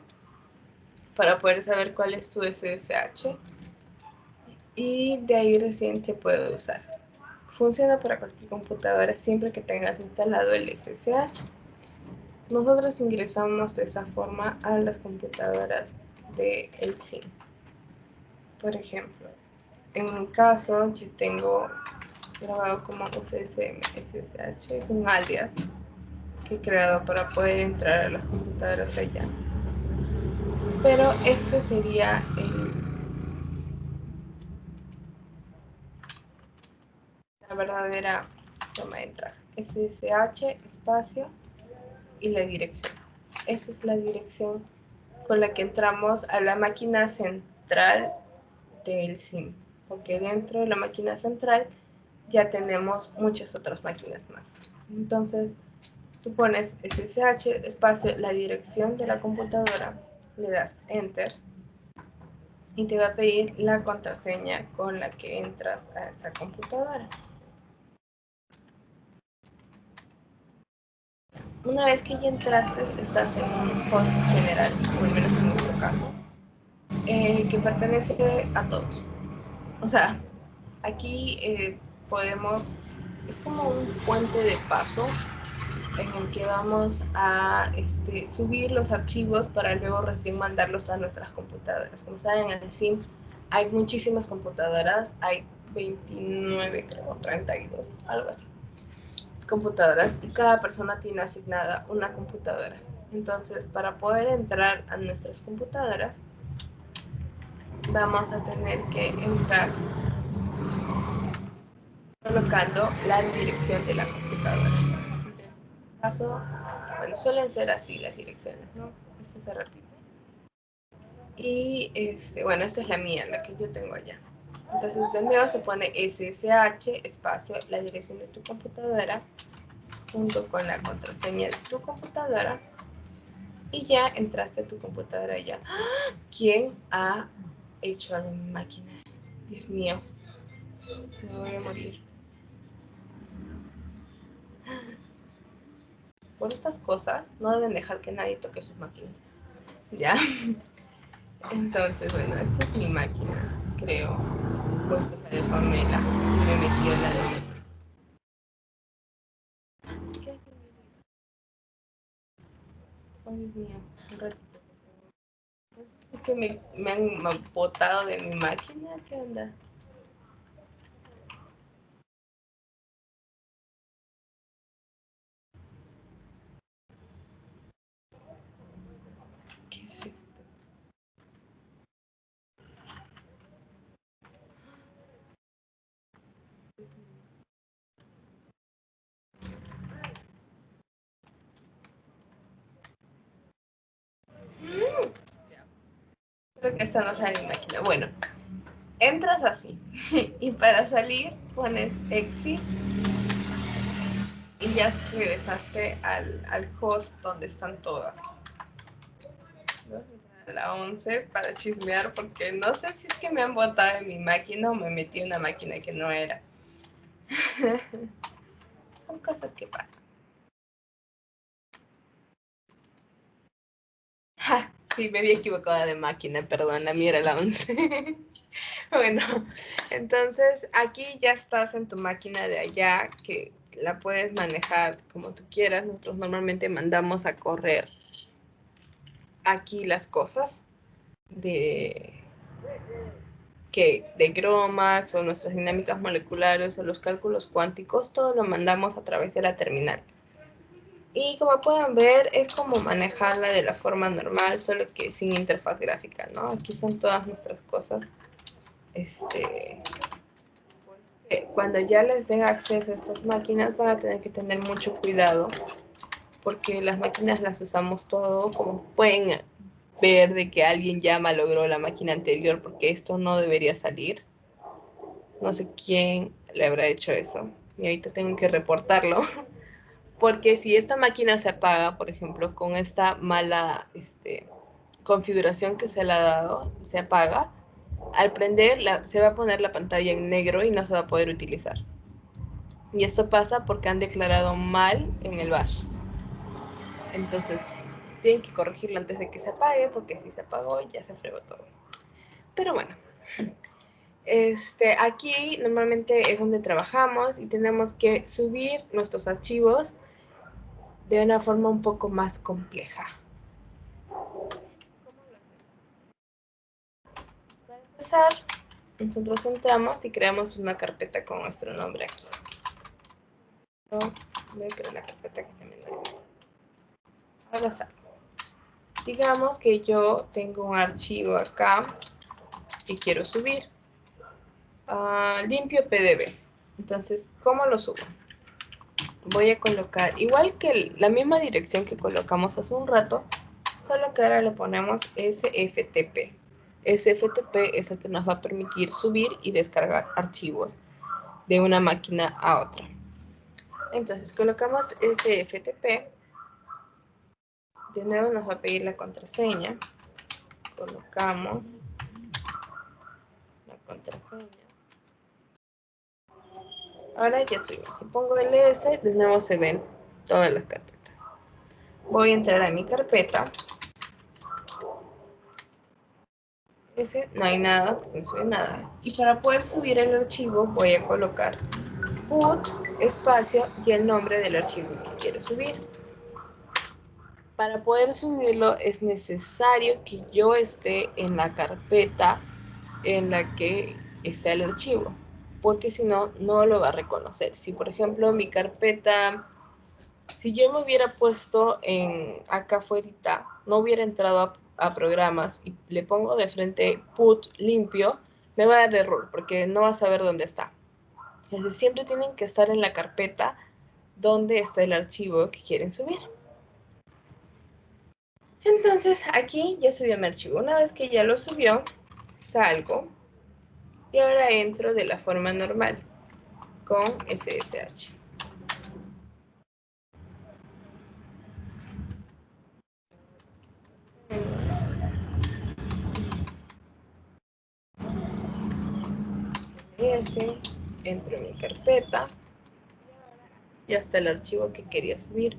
S1: para poder saber cuál es tu SSH y de ahí recién se puede usar. Funciona para cualquier computadora siempre que tengas instalado el SSH. Nosotros ingresamos de esa forma a las computadoras del SIM. Por ejemplo, En mi caso, yo tengo grabado como UCSM, SSH, es un alias que he creado para poder entrar a las computadoras allá. Pero este sería la verdadera forma de entrar. SSH, espacio y la dirección. Esa es la dirección con la que entramos a la máquina central del SIM. Porque dentro de la máquina central ya tenemos muchas otras máquinas más. Entonces, tú pones SSH, espacio, la dirección de la computadora, le das Enter y te va a pedir la contraseña con la que entras a esa computadora. Una vez que ya entraste, estás en un host general, o al menos en nuestro caso, que pertenece a todos. O sea, aquí podemos, es como un puente de paso en el que vamos a subir los archivos para luego recién mandarlos a nuestras computadoras. Como saben, en el SIM hay muchísimas computadoras, hay 29, creo, 32, algo así, computadoras, y cada persona tiene asignada una computadora. Entonces, para poder entrar a nuestras computadoras, vamos a tener que entrar colocando la dirección de la computadora. En este caso, bueno, suelen ser así las direcciones, ¿no? Esto se repite. Y bueno, esta es la mía, la que yo tengo allá. Entonces, de nuevo se pone SSH, espacio, la dirección de tu computadora, junto con la contraseña de tu computadora, y ya entraste a tu computadora ya. ¿Quién ha hecho algo en mi máquina? Dios mío, me voy a morir. Por estas cosas, no deben dejar que nadie toque sus máquinas. ¿Ya? Entonces, bueno, esta es mi máquina, creo. Pues es la de Pamela. Me metí en la de... ¿Qué es? Oh, Dios mío, un ratito. Es que me han botado de mi máquina. ¿Qué onda? ¿Qué es esto? Creo que esta no sale mi máquina. Bueno, entras así. Y para salir pones exit y ya regresaste al host donde están todas. La 11 para chismear, porque no sé si es que me han botado en mi máquina o me metí en una máquina que no era. Son cosas que pasan. Ja, sí, me había equivocado de máquina, perdón, la mía era la 11. Bueno, entonces aquí ya estás en tu máquina de allá, que la puedes manejar como tú quieras. Nosotros normalmente mandamos a correr aquí las cosas de de GROMACS o nuestras dinámicas moleculares o los cálculos cuánticos, todo lo mandamos a través de la terminal. Y como pueden ver, es como manejarla de la forma normal, solo que sin interfaz gráfica, ¿no? Aquí son todas nuestras cosas. Cuando ya les den acceso a estas máquinas, van a tener que tener mucho cuidado, porque las máquinas las usamos todo, como pueden ver de que alguien ya malogró la máquina anterior, porque esto no debería salir. No sé quién le habrá hecho eso. Y ahorita tengo que reportarlo. Porque si esta máquina se apaga, por ejemplo, con esta mala configuración que se le ha dado, se apaga, al prender se va a poner la pantalla en negro y no se va a poder utilizar. Y esto pasa porque han declarado mal en el bash. Entonces, tienen que corregirlo antes de que se apague, porque si se apagó ya se fregó todo. Pero bueno, aquí normalmente es donde trabajamos y tenemos que subir nuestros archivos de una forma un poco más compleja. Para empezar, nosotros entramos y creamos una carpeta con nuestro nombre aquí. Voy a crear la carpeta que se me da. Ahora salgo. Digamos que yo tengo un archivo acá que quiero subir. Limpio PDB. Entonces, ¿cómo lo subo? Voy a colocar, igual que la misma dirección que colocamos hace un rato, solo que ahora le ponemos SFTP. SFTP es el que nos va a permitir subir y descargar archivos de una máquina a otra. Entonces colocamos SFTP. De nuevo nos va a pedir la contraseña. Colocamos la contraseña. Ahora ya subimos. Si pongo ls, de nuevo se ven todas las carpetas. Voy a entrar a mi carpeta. No hay nada, no sube nada. Y para poder subir el archivo voy a colocar put, espacio y el nombre del archivo que quiero subir. Para poder subirlo es necesario que yo esté en la carpeta en la que está el archivo, porque si no, no lo va a reconocer. Si por ejemplo mi carpeta, si yo me hubiera puesto acá afuera, no hubiera entrado a programas y le pongo de frente put limpio, me va a dar error porque no va a saber dónde está. Entonces siempre tienen que estar en la carpeta donde está el archivo que quieren subir. Entonces aquí ya subió mi archivo. Una vez que ya lo subió, salgo y ahora entro de la forma normal con SSH. Entro en mi carpeta y hasta el archivo que quería subir.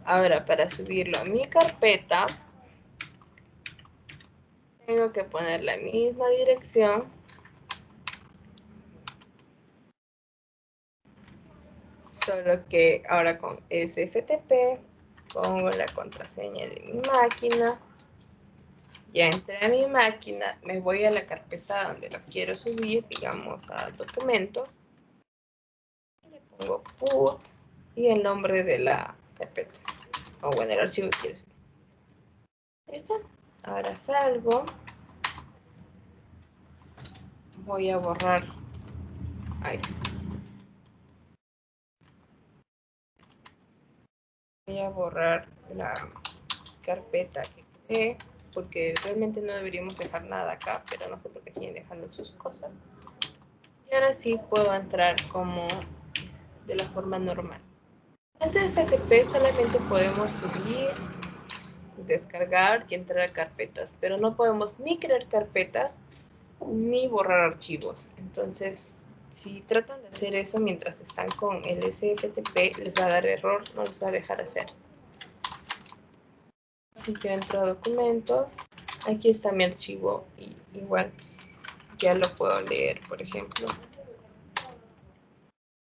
S1: Ahora para subirlo a mi carpeta tengo que poner la misma dirección, solo que ahora con SFTP pongo la contraseña de mi máquina. Ya entré a mi máquina, me voy a la carpeta donde lo quiero subir, digamos a documentos. Le pongo put y el nombre de la carpeta, o bueno, el archivo que quiero subir. ¿Listo? Ahora salgo. Voy a borrar. Ay. Voy a borrar la carpeta que creé, porque realmente no deberíamos dejar nada acá, pero no sé por qué siguen dejando sus cosas. Y ahora sí puedo entrar como de la forma normal. SFTP solamente podemos subir, descargar y entrar a carpetas, pero no podemos ni crear carpetas ni borrar archivos. Entonces, si tratan de hacer eso mientras están con el SFTP, les va a dar error, no les va a dejar hacer. Si yo entro a documentos, aquí está mi archivo y igual ya lo puedo leer, por ejemplo.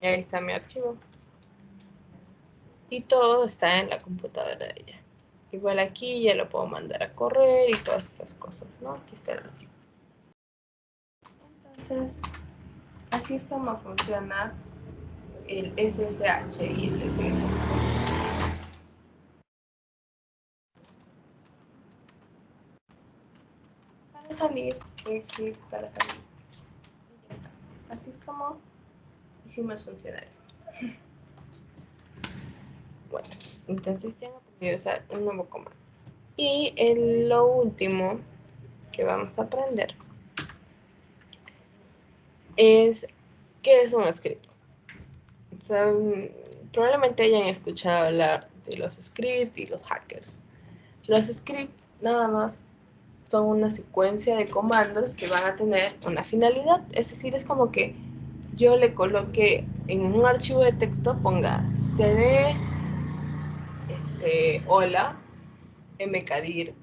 S1: Y ahí está mi archivo. Y todo está en la computadora de ella. Igual aquí ya lo puedo mandar a correr y todas esas cosas, ¿no? Aquí está el archivo. Entonces, así es como funciona el SSH y el SSH. Para salir, exit, para salir. Y ya está. Así es como hicimos funcionar esto. Bueno, entonces ya hemos aprendido a usar un nuevo comando. Y lo último que vamos a aprender es qué es un script. Probablemente hayan escuchado hablar de los scripts y los hackers. Los scripts nada más son una secuencia de comandos que van a tener una finalidad. Es decir, es como que yo le coloque en un archivo de texto, ponga cd, hola, mkdir,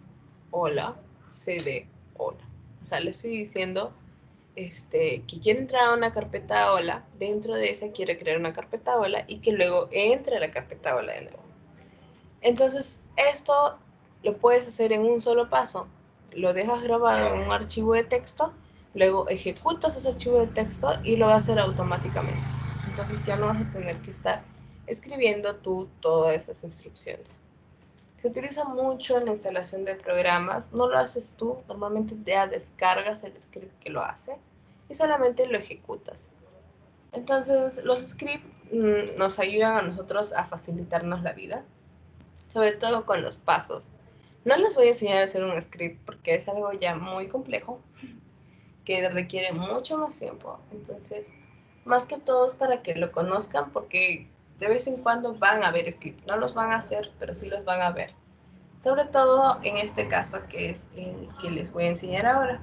S1: hola, cd, hola. O sea, le estoy diciendo que quiere entrar a una carpeta hola, dentro de esa quiere crear una carpeta hola y que luego entre a la carpeta hola de nuevo. Entonces, esto lo puedes hacer en un solo paso. Lo dejas grabado en un archivo de texto Luego ejecutas ese archivo de texto y lo va a hacer automáticamente. Entonces ya no vas a tener que estar escribiendo tú todas esas instrucciones. Se utiliza mucho en la instalación de programas, no lo haces tú, normalmente ya descargas el script que lo hace y solamente lo ejecutas. Entonces los scripts nos ayudan a nosotros a facilitarnos la vida, sobre todo con los pasos. No les voy a enseñar a hacer un script porque es algo ya muy complejo, que requiere mucho más tiempo. Entonces, más que todo es para que lo conozcan porque de vez en cuando van a ver script. No los van a hacer, pero sí los van a ver. Sobre todo en este caso que es el que les voy a enseñar ahora,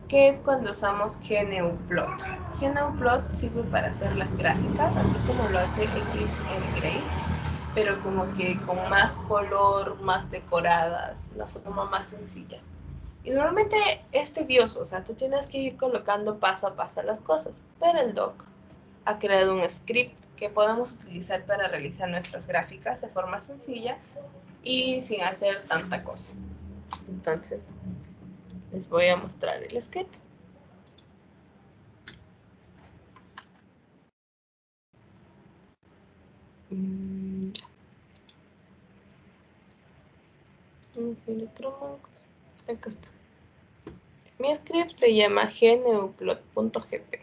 S1: que es cuando usamos GNUplot. GNUplot sirve para hacer las gráficas, así como lo hace XMGrace, pero como que con más color, más decoradas, la forma más sencilla. Y normalmente es tedioso, o sea, tú tienes que ir colocando paso a paso las cosas, pero el doc ha creado un script que podemos utilizar para realizar nuestras gráficas de forma sencilla y sin hacer tanta cosa. Entonces, les voy a mostrar el script. Acá está. Mi script se llama gnuplot.gp.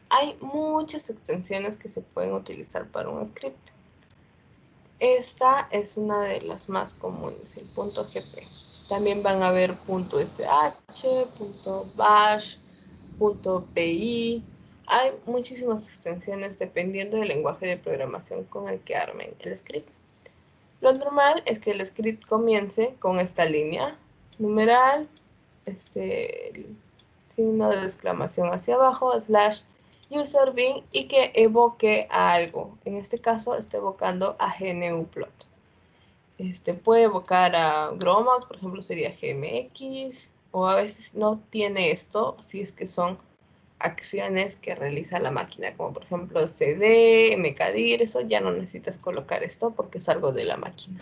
S1: Hay muchas extensiones que se pueden utilizar para un script. Esta es una de las más comunes, el .gp. También van a ver .sh, .bash, .pi. Hay muchísimas extensiones dependiendo del lenguaje de programación con el que armen el script. Lo normal es que el script comience con esta línea, numeral, signo de exclamación hacia abajo, slash, userbin, y que evoque a algo. En este caso está evocando a GNUplot. Puede evocar a Gromax, por ejemplo, sería GMX, o a veces no tiene esto, si es que son acciones que realiza la máquina, como por ejemplo CD, mkdir, eso ya no necesitas colocar esto porque es algo de la máquina.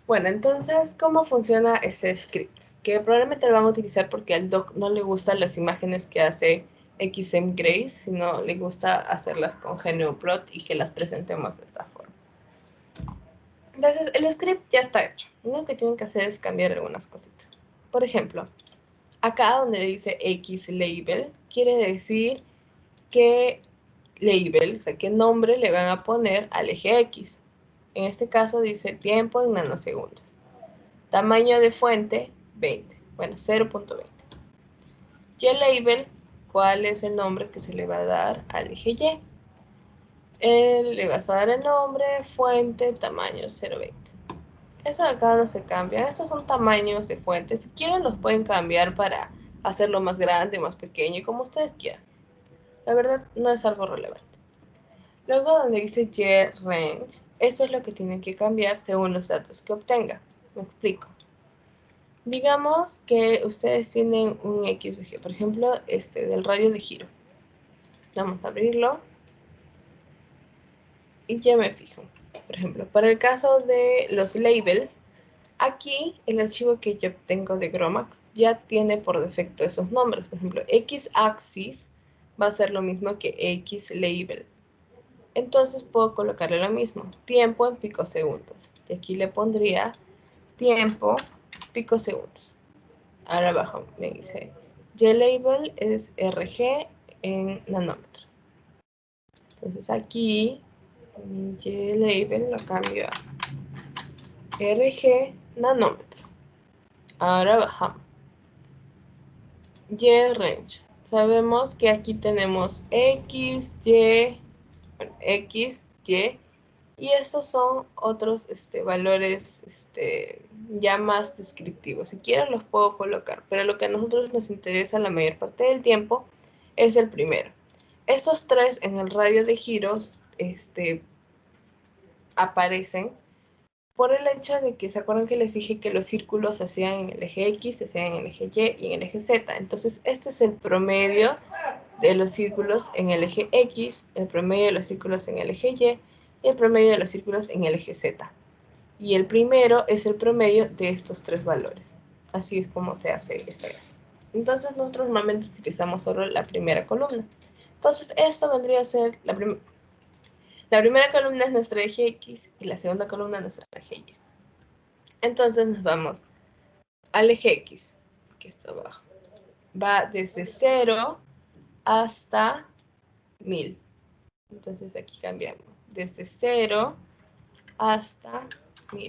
S1: Bueno, entonces, ¿cómo funciona ese script? Que probablemente lo van a utilizar porque al doc no le gustan las imágenes que hace XMGrace, sino le gusta hacerlas con GNUplot y que las presentemos de esta forma. Entonces, el script ya está hecho. Lo único que tienen que hacer es cambiar algunas cositas. Por ejemplo, acá donde dice XLabel, quiere decir qué label, o sea, qué nombre le van a poner al eje X. En este caso dice tiempo en nanosegundos. Tamaño de fuente, 20. Bueno, 0.20. YLabel, ¿cuál es el nombre que se le va a dar al eje Y? Le vas a dar el nombre, fuente, tamaño 0.20. Eso acá no se cambia. Estos son tamaños de fuentes. Si quieren los pueden cambiar para hacerlo más grande, más pequeño, como ustedes quieran. La verdad no es algo relevante. Luego donde dice YRange, esto es lo que tienen que cambiar según los datos que obtenga. Me explico. Digamos que ustedes tienen un XVG, por ejemplo, del radio de giro. Vamos a abrirlo. Y ya me fijo. Por ejemplo, para el caso de los labels, aquí el archivo que yo obtengo de Gromax ya tiene por defecto esos nombres. Por ejemplo, X-axis va a ser lo mismo que X-label. Entonces puedo colocarle lo mismo, tiempo en picosegundos. Y aquí le pondría tiempo picosegundos. Ahora abajo me dice, YLabel es RG en nanómetro. Entonces aquí, YLabel lo cambio a RG nanómetro. Ahora bajamos. YRange. Sabemos que aquí tenemos X, Y, X, Y. Y estos son otros valores ya más descriptivos. Si quieren los puedo colocar, pero lo que a nosotros nos interesa la mayor parte del tiempo es el primero. Estos tres en el radio de giros aparecen por el hecho de que se acuerdan que les dije que los círculos se hacían en el eje X, se hacían en el eje Y y en el eje Z. Entonces este es el promedio de los círculos en el eje X, el promedio de los círculos en el eje Y, y el promedio de los círculos en el eje Z. Y el primero es el promedio de estos tres valores. Así es como se hace esta gráfica. Entonces nosotros normalmente utilizamos solo la primera columna. Entonces esto vendría a ser la primera columna es nuestro eje X y la segunda columna es nuestro eje Y. Entonces nos vamos al eje X, que está abajo. Va desde 0 hasta 1000. Entonces aquí cambiamos. Desde 0 hasta 1000.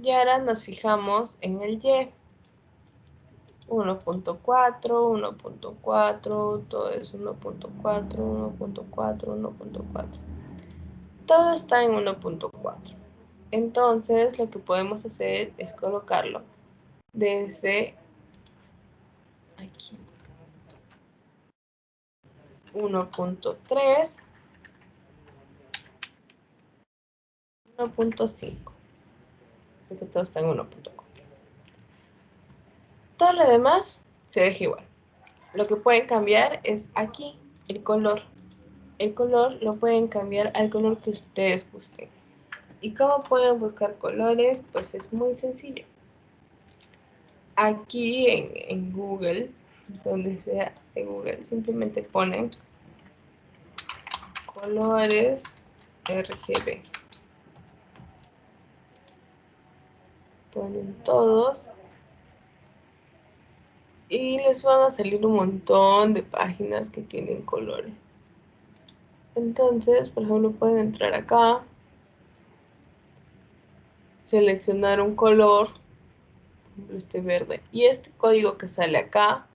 S1: Y ahora nos fijamos en el Y. 1.4, 1.4, todo es 1.4, 1.4, 1.4. Todo está en 1.4. Entonces, lo que podemos hacer es colocarlo desde aquí. 1.3, 1.5, porque todo está en 1.4. Todo lo demás se deja igual. Lo que pueden cambiar es aquí, el color. El color lo pueden cambiar al color que ustedes gusten. ¿Y cómo pueden buscar colores? Pues es muy sencillo. Aquí en Google, donde sea de Google, simplemente ponen colores RGB. Ponen todos y les van a salir un montón de páginas que tienen colores. Entonces, por ejemplo, pueden entrar acá, seleccionar un color, por ejemplo, este verde, y este código que sale acá,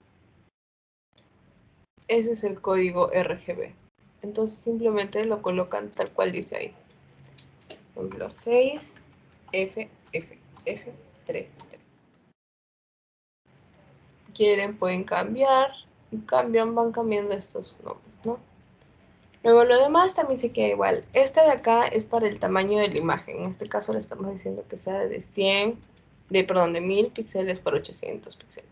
S1: ese es el código RGB. Entonces simplemente lo colocan tal cual dice ahí. Por ejemplo, 6 F3. Quieren, pueden cambiar, y van cambiando estos nombres, ¿no? Luego lo demás también se queda igual. Este de acá es para el tamaño de la imagen. En este caso le estamos diciendo que sea de 1000 píxeles por 800 píxeles.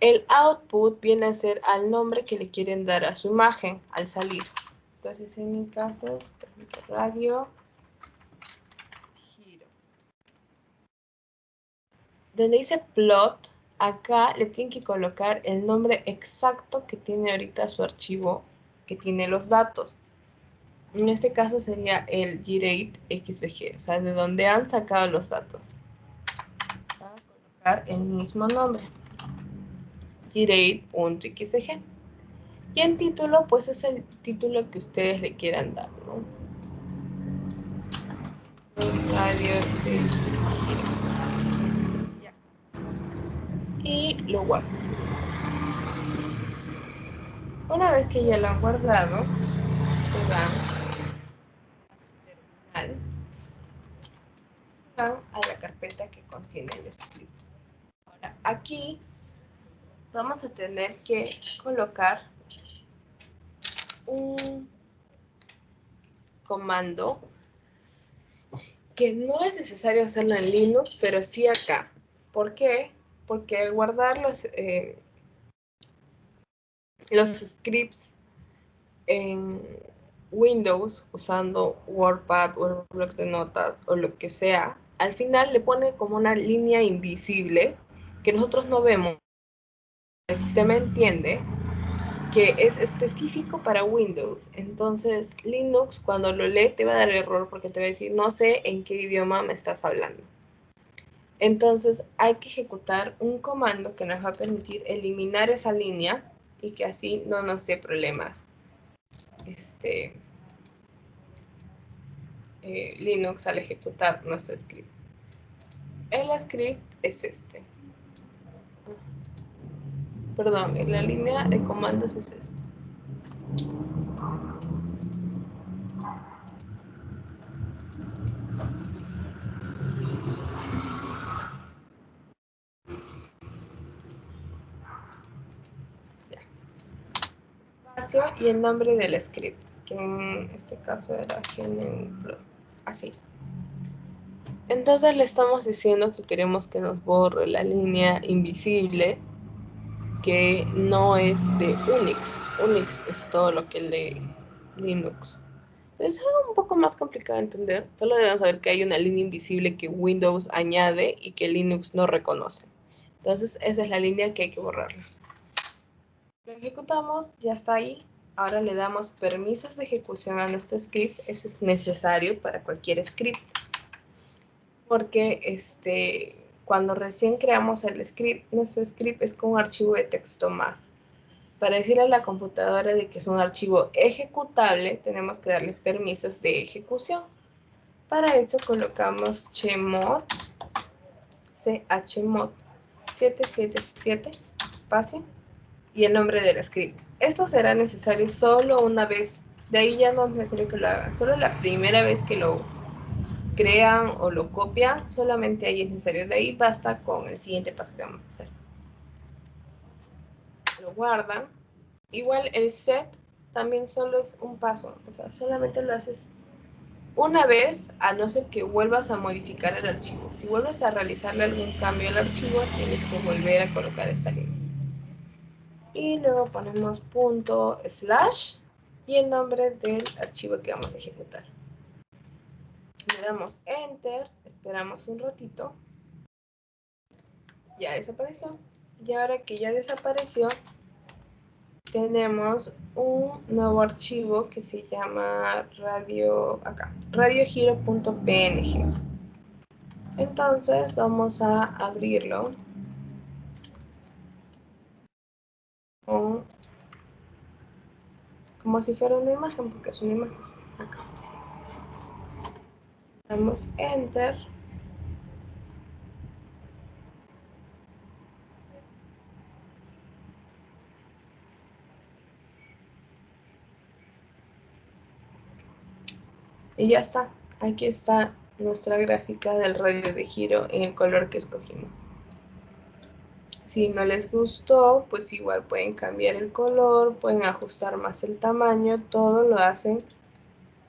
S1: El output viene a ser al nombre que le quieren dar a su imagen al salir. Entonces en mi caso, por ejemplo, radio giro. Donde dice plot, acá le tienen que colocar el nombre exacto que tiene ahorita su archivo, que tiene los datos. En este caso sería el Girate XVG, o sea, de donde han sacado los datos. Van a colocar el mismo nombre, Girate.xvg. Y en título, pues es el título que ustedes le quieran dar, ¿no? Radio de giro. Ya. Y lo guardo. Una vez que ya lo han guardado, se van a su terminal, van a la carpeta que contiene el script. Ahora, aquí vamos a tener que colocar un comando que no es necesario hacerlo en Linux, pero sí acá. ¿Por qué? Porque al guardar los scripts en Windows usando WordPad o bloc de notas o lo que sea, al final le pone como una línea invisible que nosotros no vemos. El sistema entiende que es específico para Windows. Entonces, Linux cuando lo lee te va a dar error porque te va a decir, no sé en qué idioma me estás hablando. Entonces, hay que ejecutar un comando que nos va a permitir eliminar esa línea y que así no nos dé problemas. Linux al ejecutar nuestro script. El script es este. Perdón, en la línea de comandos es este. Espacio y el nombre del script, que en este caso era GNU. Así. Entonces le estamos diciendo que queremos que nos borre la línea invisible que no es de Unix. Unix es todo lo que lee Linux. Es algo un poco más complicado de entender. Solo debemos saber que hay una línea invisible que Windows añade y que Linux no reconoce. Entonces, esa es la línea que hay que borrarla. Lo ejecutamos, ya está ahí. Ahora le damos permisos de ejecución a nuestro script. Eso es necesario para cualquier script. Porque cuando recién creamos el script, nuestro script es como un archivo de texto más. Para decirle a la computadora de que es un archivo ejecutable, tenemos que darle permisos de ejecución. Para eso colocamos chmod, chmod 777, espacio, y el nombre del script. Esto será necesario solo una vez. De ahí ya no es necesario que lo hagan. Solo la primera vez que lo crean o lo copian, solamente ahí es necesario. De ahí basta con el siguiente paso que vamos a hacer. Lo guardan. Igual el set también solo es un paso. O sea, solamente lo haces una vez, a no ser que vuelvas a modificar el archivo. Si vuelves a realizarle algún cambio al archivo, tienes que volver a colocar esta línea. Y luego ponemos punto slash y el nombre del archivo que vamos a ejecutar. Le damos enter, esperamos un ratito. Ya desapareció. Y ahora que ya desapareció, tenemos un nuevo archivo que se llama radiogiro.png. Entonces vamos a abrirlo como si fuera una imagen, porque es una imagen. Acá. Damos enter. Y ya está. Aquí está nuestra gráfica del radio de giro en el color que escogimos. Si no les gustó, pues igual pueden cambiar el color, pueden ajustar más el tamaño, todo lo hacen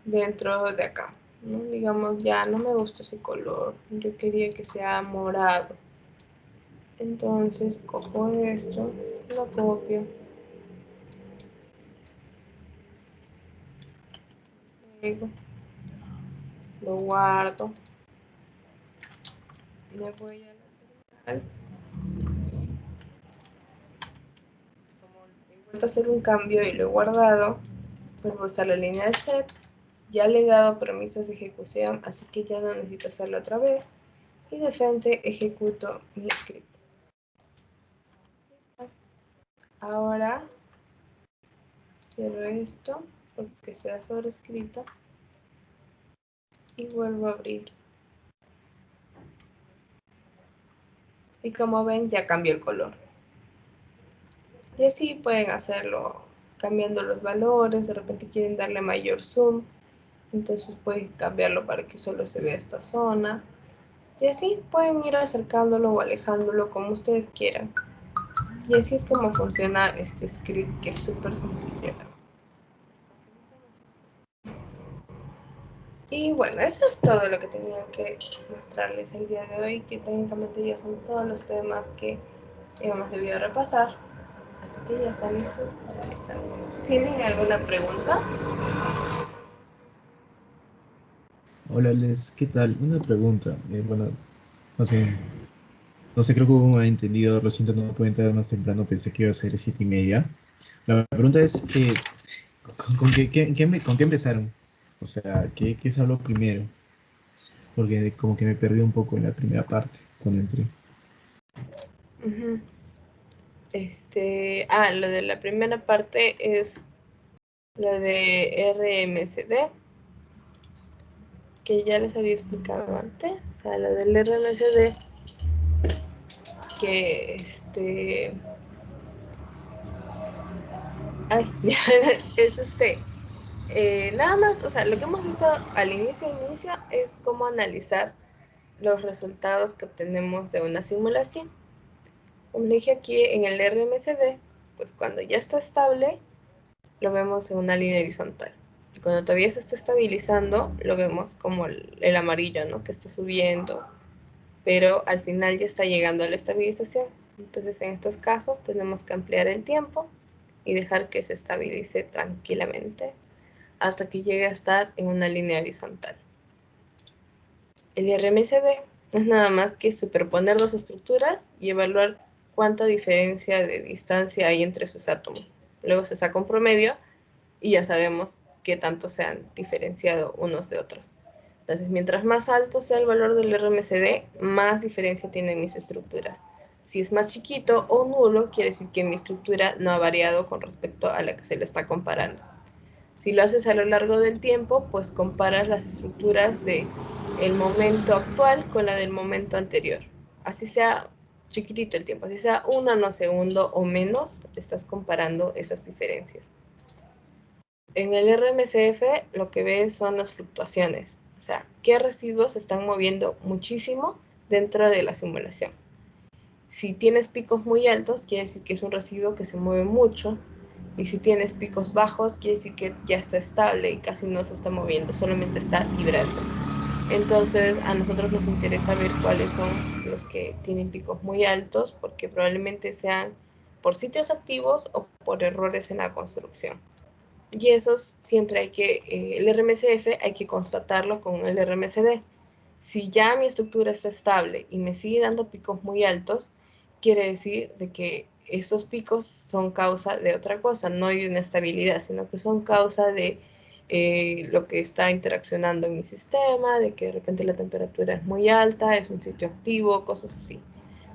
S1: dentro de acá, ¿no? Digamos, ya no me gusta ese color, yo quería que sea morado. Entonces cojo esto, lo copio, luego lo guardo, me voy a la terminal, como he vuelto a hacer un cambio y lo he guardado, pues voy a usar la línea de set, ya le he dado permisos de ejecución, así que ya no necesito hacerlo otra vez, y de frente ejecuto mi script. Ahora cierro esto porque sea sobrescrito y vuelvo a abrir. Y como ven, ya cambió el color. Y así pueden hacerlo cambiando los valores, de repente quieren darle mayor zoom, entonces pueden cambiarlo para que solo se vea esta zona. Y así pueden ir acercándolo o alejándolo como ustedes quieran. Y así es como funciona este script, que es súper sencillo. Y bueno, eso es todo lo que tenía que mostrarles el día de hoy, que técnicamente ya son todos los temas que hemos debido repasar. Así que ya están listos para el examen. ¿Tienen alguna pregunta?
S2: Hola Les, ¿qué tal? Una pregunta. Bueno, más bien, no sé, creo que como he entendido, recién no puedo entrar más temprano, pensé que iba a ser 7:30. La pregunta es, ¿con qué empezaron? O sea, ¿qué se habló primero? Porque como que me perdí un poco en la primera parte cuando entré.
S1: Ujú. Lo de la primera parte es lo de RMCD, que ya les había explicado antes. O sea, lo del RMCD, que ay, es nada más, o sea, lo que hemos visto al inicio es cómo analizar los resultados que obtenemos de una simulación. Como le dije aquí en el RMCD, pues cuando ya está estable, lo vemos en una línea horizontal. Y cuando todavía se está estabilizando, lo vemos como el amarillo, ¿no? Que está subiendo, pero al final ya está llegando a la estabilización. Entonces, en estos casos, tenemos que ampliar el tiempo y dejar que se estabilice tranquilamente hasta que llegue a estar en una línea horizontal. El RMCD es nada más que superponer dos estructuras y evaluar cuánta diferencia de distancia hay entre sus átomos. Luego se saca un promedio y ya sabemos qué tanto se han diferenciado unos de otros. Entonces, mientras más alto sea el valor del RMSD, más diferencia tienen mis estructuras. Si es más chiquito o nulo, quiere decir que mi estructura no ha variado con respecto a la que se le está comparando. Si lo haces a lo largo del tiempo, pues comparas las estructuras del momento actual con la del momento anterior. Así sea chiquitito el tiempo, así sea un nanosegundo o menos, estás comparando esas diferencias. En el RMCF lo que ves son las fluctuaciones, o sea, qué residuos se están moviendo muchísimo dentro de la simulación. Si tienes picos muy altos, quiere decir que es un residuo que se mueve mucho, y si tienes picos bajos, quiere decir que ya está estable y casi no se está moviendo, solamente está vibrando. Entonces, a nosotros nos interesa ver cuáles son los que tienen picos muy altos, porque probablemente sean por sitios activos o por errores en la construcción. Y esos siempre hay que, el RMCF hay que constatarlo con el RMCD. Si ya mi estructura está estable y me sigue dando picos muy altos, quiere decir de que estos picos son causa de otra cosa, no de inestabilidad, sino que son causa de lo que está interaccionando en mi sistema, de que de repente la temperatura es muy alta, es un sitio activo, cosas así.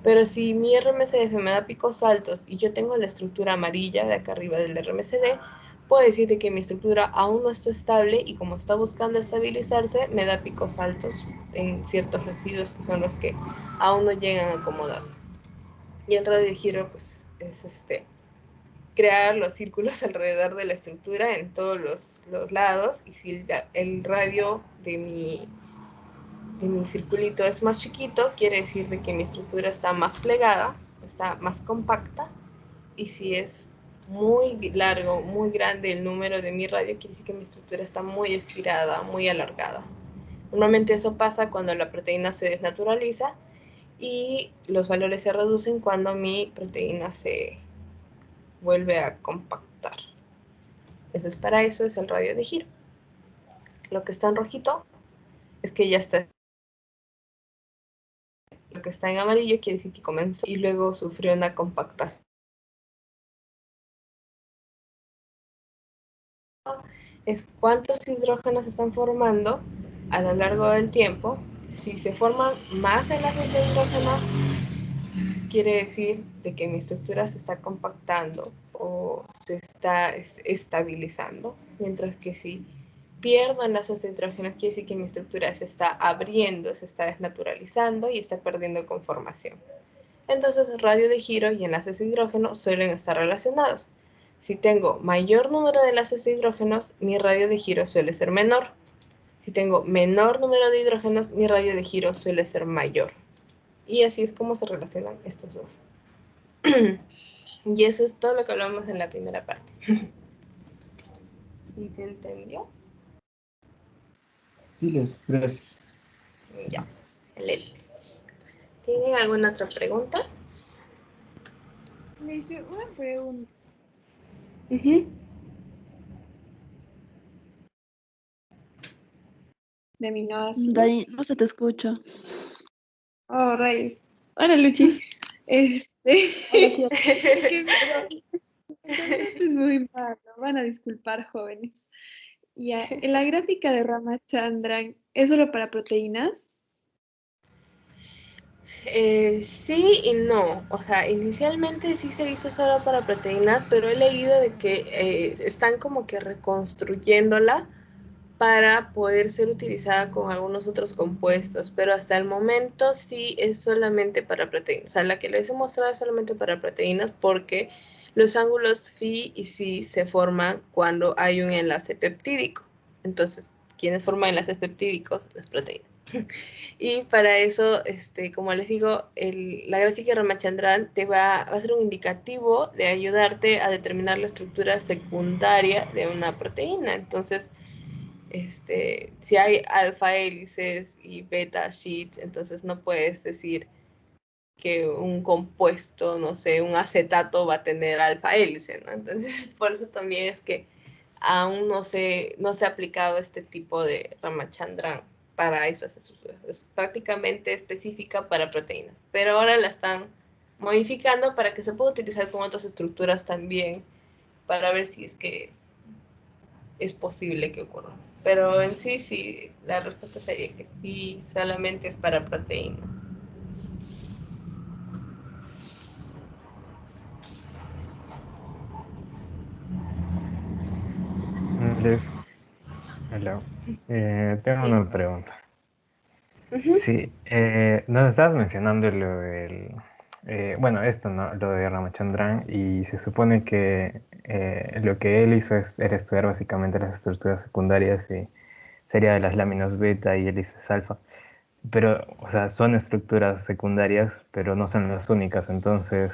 S1: Pero si mi RMCF me da picos altos y yo tengo la estructura amarilla de acá arriba del RMCD, puedo decirte que mi estructura aún no está estable y como está buscando estabilizarse, me da picos altos en ciertos residuos que son los que aún no llegan a acomodarse. Y el radio de giro, pues, es crear los círculos alrededor de la estructura en todos los lados. Y si el radio de mi circulito es más chiquito, quiere decir de que mi estructura está más plegada, está más compacta. Y si es muy largo, muy grande el número de mi radio, quiere decir que mi estructura está muy estirada, muy alargada. Normalmente eso pasa cuando la proteína se desnaturaliza y los valores se reducen cuando mi proteína se vuelve a compactar. Entonces para eso es el radio de giro. Lo que está en rojito es que ya está. Lo que está en amarillo quiere decir que comenzó y luego sufrió una compactación. Es cuántos hidrógenos se están formando a lo largo del tiempo. Si se forman más enlaces de hidrógeno, quiere decir de que mi estructura se está compactando o se está estabilizando, mientras que si pierdo enlaces de hidrógeno, quiere decir que mi estructura se está abriendo, se está desnaturalizando y está perdiendo conformación. Entonces, radio de giro y enlaces de hidrógeno suelen estar relacionados. Si tengo mayor número de enlaces de hidrógenos, mi radio de giro suele ser menor. Si tengo menor número de hidrógenos, mi radio de giro suele ser mayor. Y así es como se relacionan estos dos. Y eso es todo lo que hablamos en la primera parte. ¿Sí se entendió?
S2: Sí, Les, gracias.
S1: Ya. ¿Tienen alguna otra pregunta?
S3: Le hice una pregunta. De mi novación.
S4: Dani, no se te escucha.
S3: Oh, rayos. Hola, Luchi.
S4: Hola, tía.
S3: Es que internet es muy malo. Van a disculpar, jóvenes. Ya, en la gráfica de Ramachandran, ¿es solo para proteínas?
S1: Sí y no. O sea, inicialmente sí se hizo solo para proteínas, pero he leído de que están como que reconstruyéndola para poder ser utilizada con algunos otros compuestos, pero hasta el momento sí es solamente para proteínas. O sea, la que les he mostrado es solamente para proteínas porque los ángulos phi y psi se forman cuando hay un enlace peptídico. Entonces, ¿quiénes forman enlaces peptídicos? Las proteínas. Y para eso, como les digo, la gráfica de Ramachandran va a ser un indicativo de ayudarte a determinar la estructura secundaria de una proteína. Entonces, si hay alfa hélices y beta sheets, entonces no puedes decir que un compuesto, no sé, un acetato va a tener alfa hélice, ¿no? Entonces, por eso también es que aún no se ha aplicado este tipo de Ramachandran para esas estructuras. Es prácticamente específica para proteínas, pero ahora la están modificando para que se pueda utilizar con otras estructuras también, para ver si es que es posible que ocurra. Pero en sí, sí, la respuesta sería que sí, solamente es para proteína.
S5: Les, hello. Tengo
S1: Sí.
S5: una pregunta.
S1: Ujú.
S5: Sí, nos estabas mencionando lo del, bueno, esto, ¿no? Lo de Ramachandran, y se supone que lo que él hizo era estudiar básicamente las estructuras secundarias y sería de las láminas beta y hélices alfa. Pero, o sea, son estructuras secundarias, pero no son las únicas. Entonces,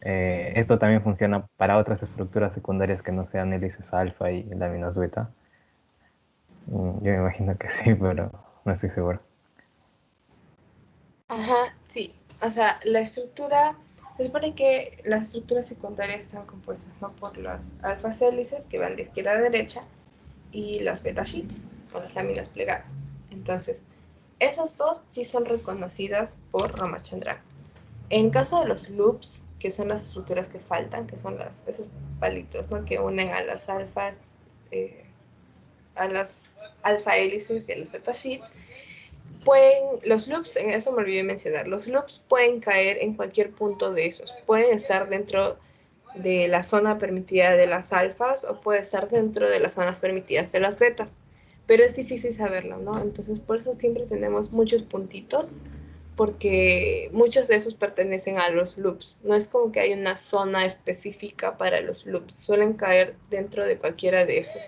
S5: esto también funciona para otras estructuras secundarias que no sean hélices alfa y láminas beta. Yo me imagino que sí, pero no estoy seguro.
S1: Ajá, sí. O sea, la estructura, se supone que las estructuras secundarias están compuestas, ¿no?, por las alfas hélices que van de izquierda a derecha y las beta sheets, o las láminas plegadas. Entonces, esas dos sí son reconocidas por Ramachandran. En caso de los loops, que son las estructuras que faltan, que son esos palitos, ¿no?, que unen a las alfas, eh, a las alfa hélices y a las beta sheets, los loops, en eso me olvidé mencionar, los loops pueden caer en cualquier punto de esos. Pueden estar dentro de la zona permitida de las alfas o puede estar dentro de las zonas permitidas de las betas. Pero es difícil saberlo, ¿no? Entonces, por eso siempre tenemos muchos puntitos, porque muchos de esos pertenecen a los loops. No es como que hay una zona específica para los loops. Suelen caer dentro de cualquiera de esos.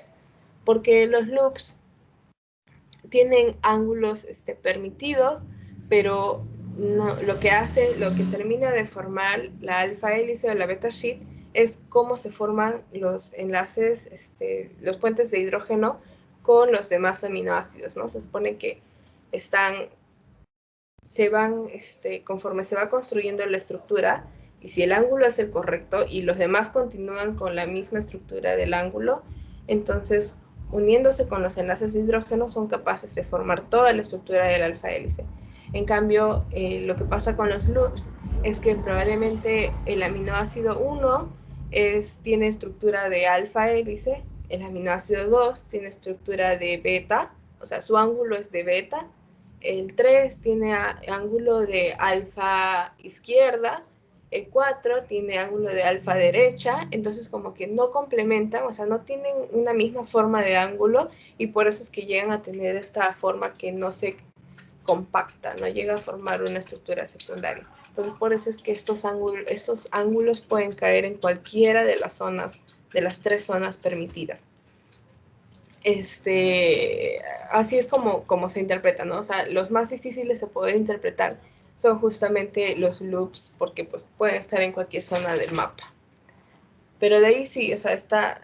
S1: Porque los loops tienen ángulos permitidos, pero no, lo que termina de formar la alfa hélice o la beta sheet es cómo se forman los enlaces, los puentes de hidrógeno con los demás aminoácidos, ¿no? Se supone que están, se van, conforme se va construyendo la estructura, y si el ángulo es el correcto y los demás continúan con la misma estructura del ángulo, entonces uniéndose con los enlaces de hidrógeno son capaces de formar toda la estructura del alfa hélice. En cambio, lo que pasa con los loops es que probablemente el aminoácido 1 tiene estructura de alfa hélice, el aminoácido 2 tiene estructura de beta, o sea, su ángulo es de beta, el 3 tiene ángulo de alfa izquierda, el 4 tiene ángulo de alfa derecha, entonces como que no complementan, o sea, no tienen una misma forma de ángulo, y por eso es que llegan a tener esta forma que no se compacta, no llega a formar una estructura secundaria. Entonces por eso es que estos ángulos pueden caer en cualquiera de las zonas, de las 3 zonas permitidas. Así es como se interpreta, ¿no? O sea, los más difíciles de poder interpretar son justamente los loops, porque pues pueden estar en cualquier zona del mapa. Pero de ahí sí, o sea,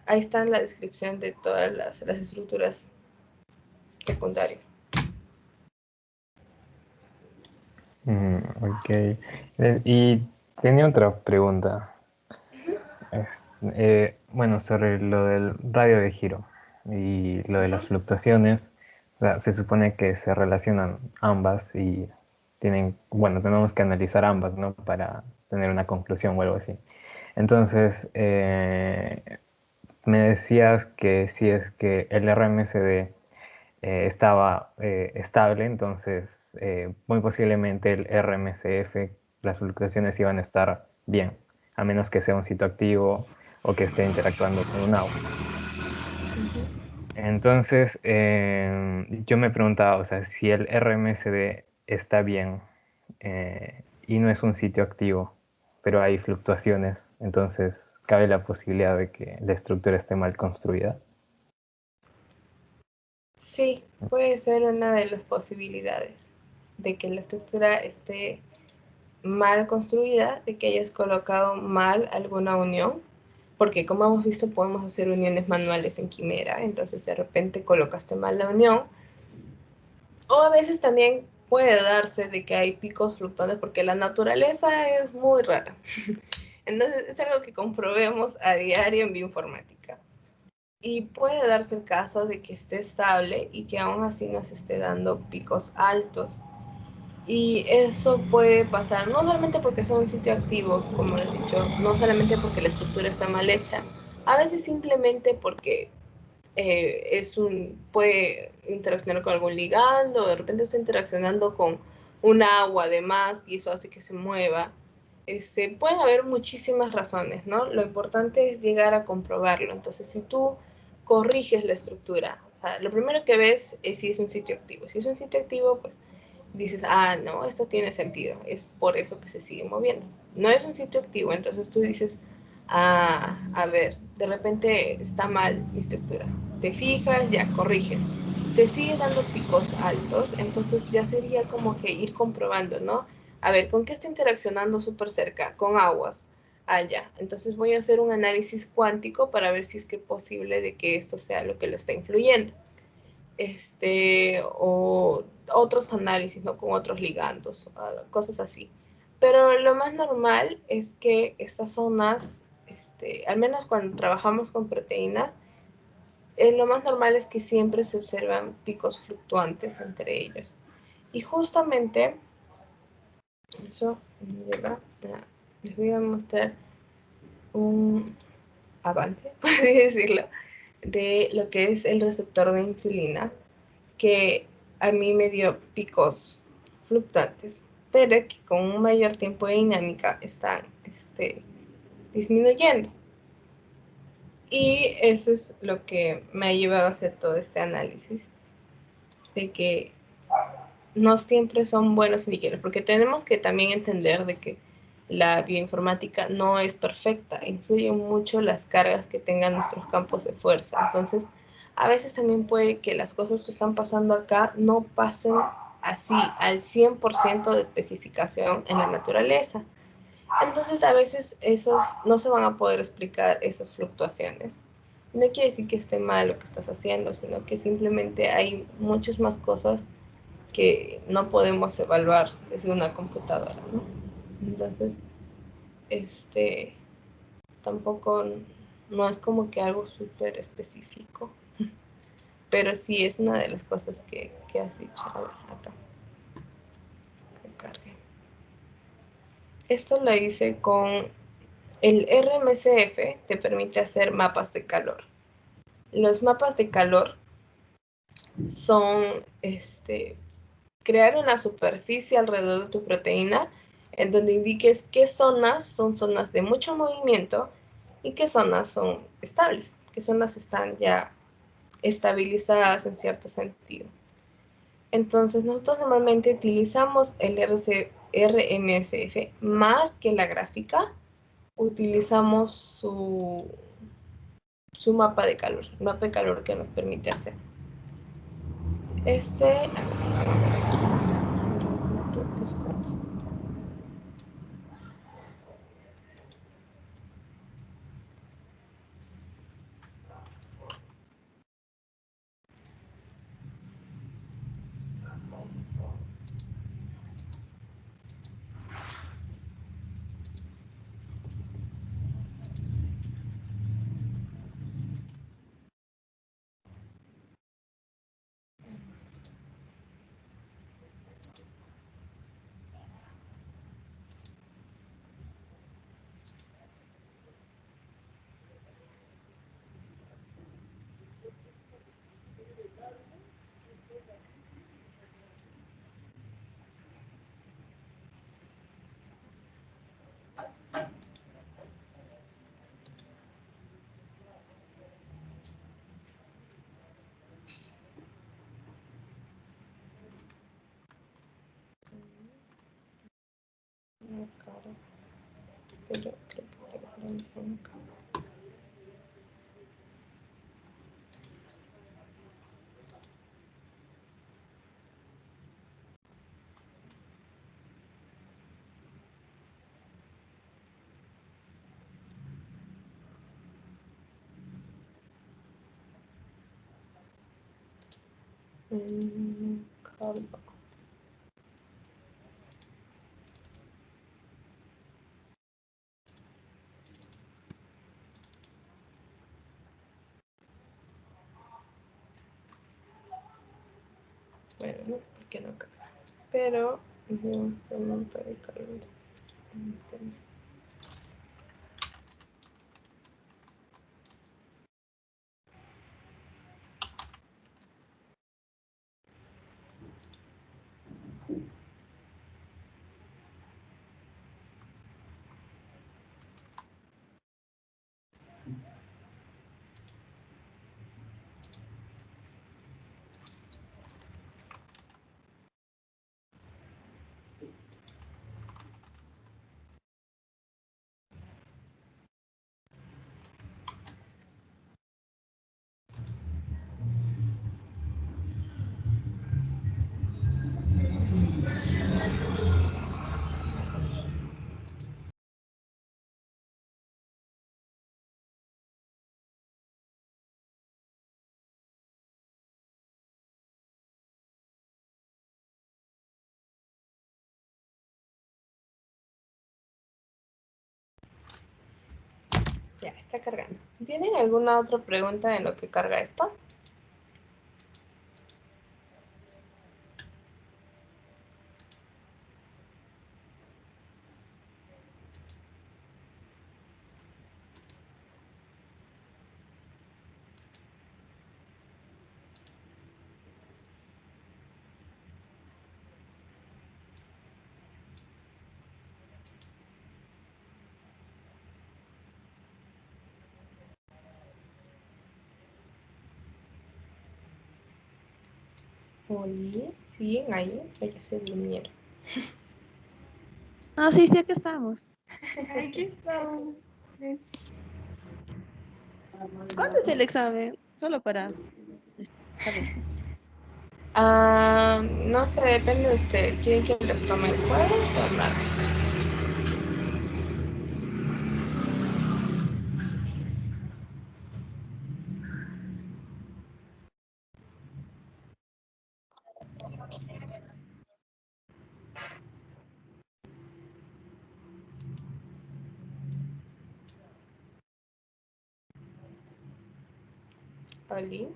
S1: ahí está la descripción de todas las estructuras secundarias.
S5: Ok. Y tenía otra pregunta. Bueno, sobre lo del radio de giro y lo de las fluctuaciones. O sea, se supone que se relacionan ambas y bueno, tenemos que analizar ambas, ¿no? Para tener una conclusión o algo así. Entonces, me decías que si es que el RMSD estaba estable, entonces muy posiblemente el RMCF, las fluctuaciones iban a estar bien, a menos que sea un sitio activo o que esté interactuando con un agua. Entonces, yo me preguntaba, o sea, si el RMSD está bien y no es un sitio activo, pero hay fluctuaciones, entonces cabe la posibilidad de que la estructura esté mal construida.
S1: Sí, puede ser una de las posibilidades de que la estructura esté mal construida, de que hayas colocado mal alguna unión, porque como hemos visto podemos hacer uniones manuales en Quimera, entonces de repente colocaste mal la unión, o a veces también puede darse de que hay picos fluctuantes porque la naturaleza es muy rara. Entonces es algo que comprobemos a diario en bioinformática. Y puede darse el caso de que esté estable y que aún así nos esté dando picos altos. Y eso puede pasar no solamente porque sea un sitio activo, como les he dicho, no solamente porque la estructura está mal hecha, a veces simplemente porque puede interaccionar con algún ligando, de repente está interaccionando con un agua además y eso hace que se mueva. Pueden haber muchísimas razones, ¿no? Lo importante es llegar a comprobarlo. Entonces, si tú corriges la estructura, o sea, lo primero que ves es si es un sitio activo. Si es un sitio activo, pues dices, ah, no, esto tiene sentido, es por eso que se sigue moviendo. No es un sitio activo, entonces tú dices, ah, a ver, de repente está mal mi estructura. Te fijas, ya corriges. Te sigue dando picos altos, entonces ya sería como que ir comprobando, ¿no? A ver, ¿con qué está interaccionando súper cerca? Con aguas. Ah, ya. Entonces voy a hacer un análisis cuántico para ver si es que es posible de que esto sea lo que lo está influyendo. O otros análisis, ¿no? Con otros ligandos, cosas así. Pero lo más normal es que estas zonas, al menos cuando trabajamos con proteínas, lo más normal es que siempre se observan picos fluctuantes entre ellos. Y justamente eso me lleva les voy a mostrar un avance, por así decirlo, de lo que es el receptor de insulina, que a mí me dio picos fluctuantes, pero que con un mayor tiempo de dinámica están disminuyendo. Y eso es lo que me ha llevado a hacer todo este análisis, de que no siempre son buenos indicadores, porque tenemos que también entender de que la bioinformática no es perfecta, influyen mucho las cargas que tengan nuestros campos de fuerza. Entonces, a veces también puede que las cosas que están pasando acá no pasen así al 100% de especificación en la naturaleza. Entonces, a veces esos no se van a poder explicar esas fluctuaciones. No quiere decir que esté mal lo que estás haciendo, sino que simplemente hay muchas más cosas que no podemos evaluar desde una computadora, ¿no? Entonces, este, tampoco no es como que algo súper específico, pero sí es una de las cosas que has dicho. A ver, acá, que cargue. Esto lo hice con el RMCF, te permite hacer mapas de calor. Los mapas de calor son, crear una superficie alrededor de tu proteína en donde indiques qué zonas son zonas de mucho movimiento y qué zonas son estables, qué zonas están ya estabilizadas en cierto sentido. Entonces, nosotros normalmente utilizamos el RMSF más que la gráfica, utilizamos su mapa de calor, el mapa de calor que nos permite hacer. Este pero creo que tengo un calma. Bueno, ¿por qué no carga? Pero Un mapa de calor. Ya, está cargando. ¿Tienen alguna otra pregunta en lo que carga esto? Oye, ¿siguen ahí? O ya se durmieron.
S4: Ah, sí, sí, aquí estamos.
S3: Aquí estamos.
S4: ¿Cuándo es el examen? Solo para saber.
S1: No sé, depende de ustedes. ¿Quieren que los tome el jueves o el martes? Oli.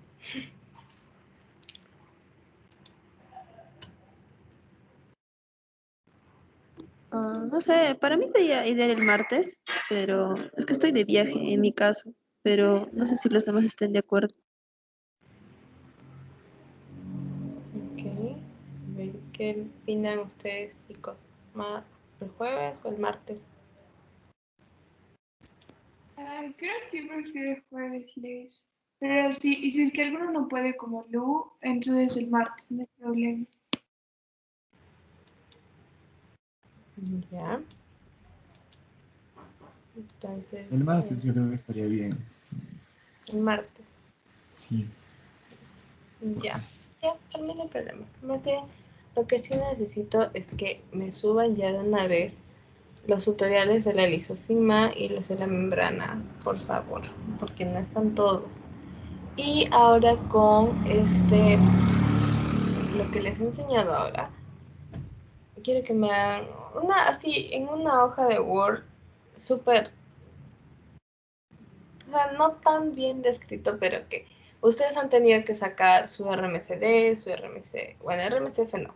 S4: No sé, para mí sería ideal el martes, pero es que estoy de viaje en mi caso, pero no sé si los demás estén de acuerdo.
S1: Ok. A ver, ¿qué opinan ustedes, chicos? ¿El jueves o el martes?
S3: Creo que prefiero el jueves, Liz. Pero sí, y si es que alguno no puede como Lu, entonces el martes, no hay problema.
S1: Ya. Entonces,
S2: El martes yo creo que estaría bien.
S1: el martes.
S2: Sí,
S1: Ya. Ya, también no hay problema. Más bien, lo que sí necesito es que me suban ya de una vez los tutoriales de la lisosima y los de la membrana, por favor, porque no están todos. Y ahora con lo que les he enseñado ahora, quiero que me hagan así, en una hoja de Word, súper, o sea, no tan bien descrito, pero que ustedes han tenido que sacar su RMCD, su RMC, bueno, RMCF no,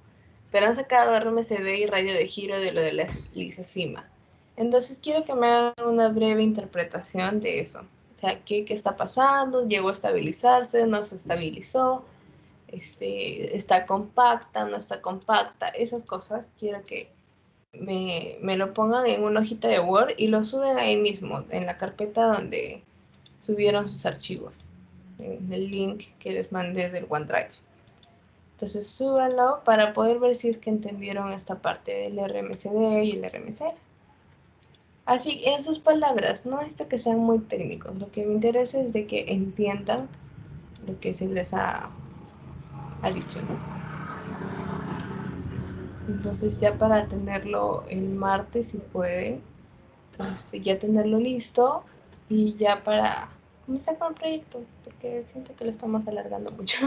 S1: pero han sacado RMCD y radio de giro de lo de la lisosima. Entonces quiero que me hagan una breve interpretación de eso. O sea, ¿qué está pasando? ¿Llegó a estabilizarse? ¿No se estabilizó? ¿Está compacta? ¿No está compacta? Esas cosas quiero que me lo pongan en una hojita de Word y lo suben ahí mismo, en la carpeta donde subieron sus archivos, en el link que les mandé del OneDrive. Entonces súbanlo para poder ver si es que entendieron esta parte del RMCD y el RMCF. Así, en sus palabras, no necesito que sean muy técnicos, lo que me interesa es de que entiendan lo que se les ha dicho, ¿no? Entonces ya para tenerlo el martes, si pueden, ya tenerlo listo y ya para comenzar con el proyecto, porque siento que lo estamos alargando mucho.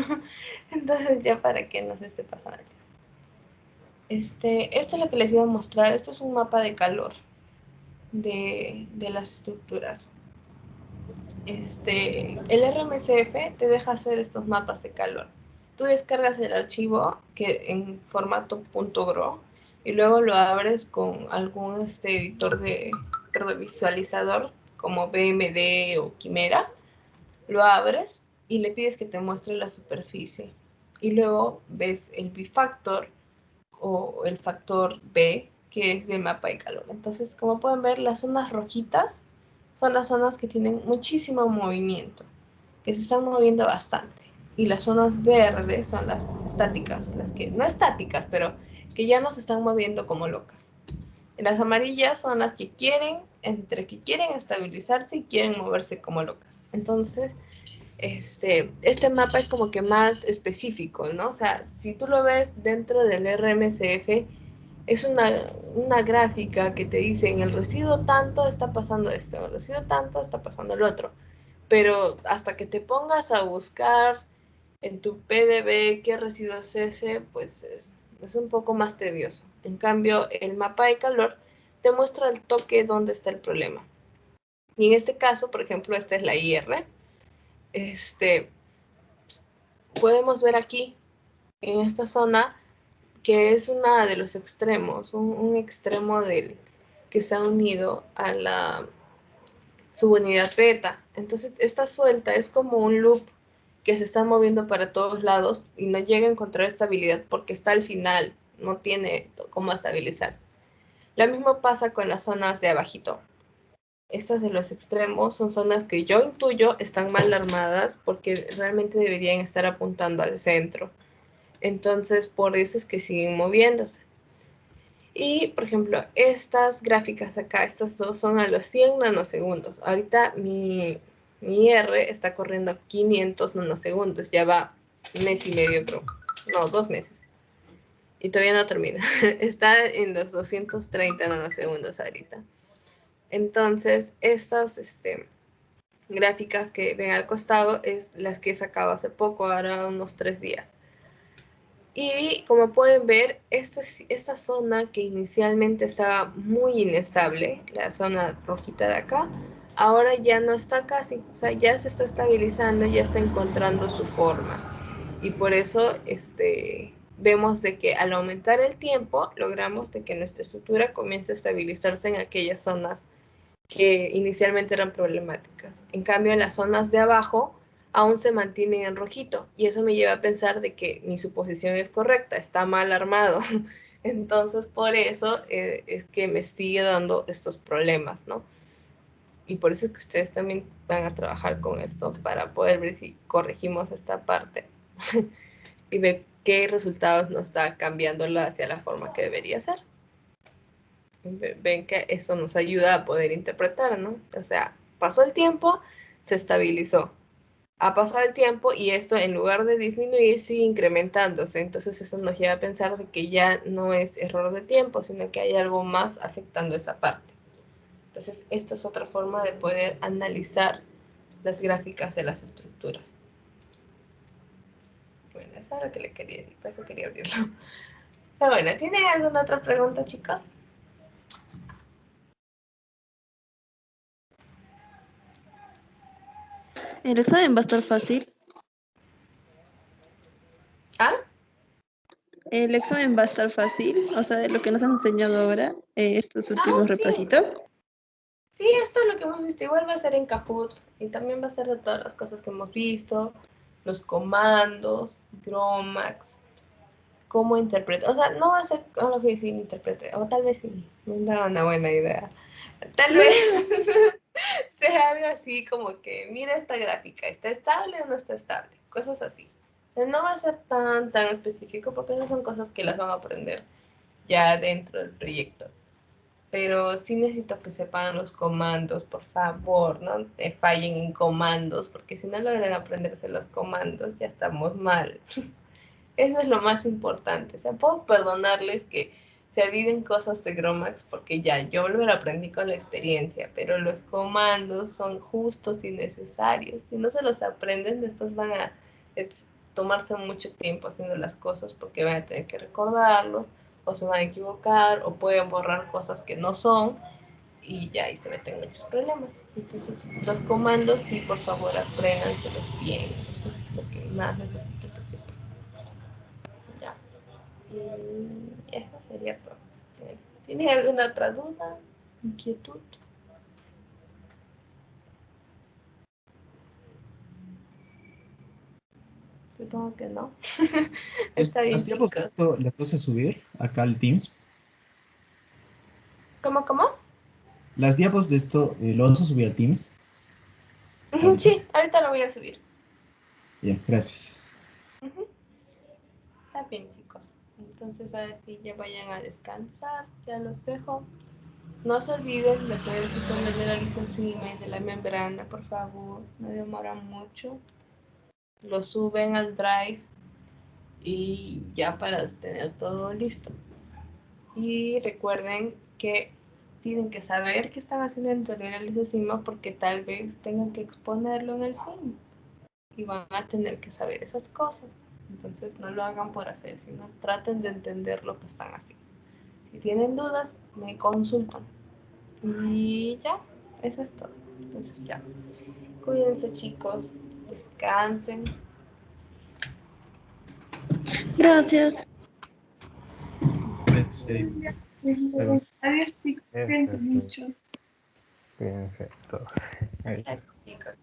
S1: Entonces ya para que no se esté pasando. Esto es lo que les iba a mostrar. Esto es un mapa de calor de las estructuras. El RMCF te deja hacer estos mapas de calor. Tú descargas el archivo que en formato .gro y luego lo abres con algún editor perdón, visualizador como BMD o Quimera, lo abres y le pides que te muestre la superficie. Y luego ves el bifactor o el factor B, que es del mapa de calor. Entonces, como pueden ver, las zonas rojitas son las zonas que tienen muchísimo movimiento, que se están moviendo bastante. Y las zonas verdes son las estáticas, las que no estáticas, pero que ya no se están moviendo como locas. Las amarillas son las que quieren, entre que quieren estabilizarse y quieren moverse como locas. Entonces, este mapa es como que más específico, ¿no? O sea, si tú lo ves dentro del RMCF, es una gráfica que te dice en el residuo tanto está pasando esto, en el residuo tanto está pasando el otro. Pero hasta que te pongas a buscar en tu PDB qué residuo es ese, pues es un poco más tedioso. En cambio, el mapa de calor te muestra al toque dónde está el problema. Y en este caso, por ejemplo, esta es la IR. Podemos ver aquí, en esta zona, que es una de los extremos, un extremo que se ha unido a la subunidad beta. Entonces, esta suelta es como un loop que se está moviendo para todos lados y no llega a encontrar estabilidad porque está al final, no tiene cómo estabilizarse. Lo mismo pasa con las zonas de abajito. Estas de los extremos son zonas que yo intuyo están mal armadas porque realmente deberían estar apuntando al centro. Entonces, por eso es que siguen moviéndose. Y, por ejemplo, estas gráficas acá, estas dos son a los 100 nanosegundos. Ahorita mi R está corriendo a 500 nanosegundos. Ya va un mes y medio, creo. No, 2 meses. Y todavía no termina. Está en los 230 nanosegundos ahorita. Entonces, estas gráficas que ven al costado es las que he sacado hace poco, ahora unos 3 días. Y como pueden ver, esta zona que inicialmente estaba muy inestable, la zona rojita de acá, ahora ya no está casi, o sea, ya se está estabilizando, ya está encontrando su forma. Y por eso vemos de que al aumentar el tiempo, logramos de que nuestra estructura comience a estabilizarse en aquellas zonas que inicialmente eran problemáticas. En cambio, en las zonas de abajo aún se mantienen en rojito y eso me lleva a pensar de que mi suposición es correcta, está mal armado. Entonces, por eso es que me sigue dando estos problemas, ¿no? Y por eso es que ustedes también van a trabajar con esto para poder ver si corregimos esta parte y ver qué resultados nos está cambiándola hacia la forma que debería ser. Ven que eso nos ayuda a poder interpretar, ¿no? O sea, pasó el tiempo, se estabilizó. Ha pasado el tiempo y esto en lugar de disminuir sigue incrementándose. Entonces eso nos lleva a pensar de que ya no es error de tiempo, sino que hay algo más afectando esa parte. Entonces esta es otra forma de poder analizar las gráficas de las estructuras. Bueno, eso es lo que le quería decir, por eso quería abrirlo. Pero bueno, ¿tienen alguna otra pregunta, chicos?
S4: El examen va a estar fácil.
S1: ¿Ah?
S4: El examen va a estar fácil. O sea, de lo que nos han enseñado ahora, estos últimos
S1: Sí.
S4: repasitos.
S1: Sí, esto es lo que hemos visto. Igual va a ser en Kahoot y también va a ser de todas las cosas que hemos visto, los comandos, Gromax, cómo interpretar. O sea, no va a ser algo que sí interprete, o tal vez sí, me da una buena idea. Tal vez sea algo así como que, mira esta gráfica, ¿está estable o no está estable? Cosas así. No va a ser tan específico porque esas son cosas que las van a aprender ya dentro del proyecto. Pero sí necesito que sepan los comandos, por favor, no te fallen en comandos, porque si no logran aprenderse los comandos, ya estamos mal. Eso es lo más importante. O sea, puedo perdonarles que se olviden cosas de Gromax, porque ya yo lo aprendí con la experiencia, pero los comandos son justos y necesarios. Si no se los aprenden, después van a tomarse mucho tiempo haciendo las cosas, porque van a tener que recordarlos, o se van a equivocar, o pueden borrar cosas que no son, y ya ahí se meten muchos problemas. Entonces, los comandos, sí, por favor, apréndanselos bien. Eso es lo que más necesito que sepan. Ya. Y eso sería todo. ¿Tienen alguna otra duda? ¿Inquietud? Supongo que no. Está bien,
S2: Las diapos de
S1: chicos.
S2: esto las vas a subir acá al Teams.
S1: ¿Cómo, cómo?
S2: Las diapos de esto lo vas a subir al Teams.
S1: Ujú,
S2: Ahorita.
S1: sí, ahorita lo voy a subir.
S2: Bien, gracias.
S1: Ujú. Está bien, chicos. Entonces, ahora sí, ya vayan a descansar. Ya los dejo. No se olviden de hacer el tutorial de la lisocima y de la membrana, por favor. No demora mucho. Lo suben al Drive y ya para tener todo listo. Y recuerden que tienen que saber que están haciendo el tutorial de la lisocima porque tal vez tengan que exponerlo en el sim y van a tener que saber esas cosas. Entonces no lo hagan por hacer, sino traten de entender lo que están haciendo. Si tienen dudas, me consultan. Y ya, eso es todo. Entonces ya, cuídense chicos, descansen.
S4: Gracias.
S2: Gracias, Freddy. Bye, bye.
S3: Adiós, chicos. Cuídense
S5: Eso sí,
S3: mucho.
S5: cuídense todos. Adiós.
S1: Gracias chicos.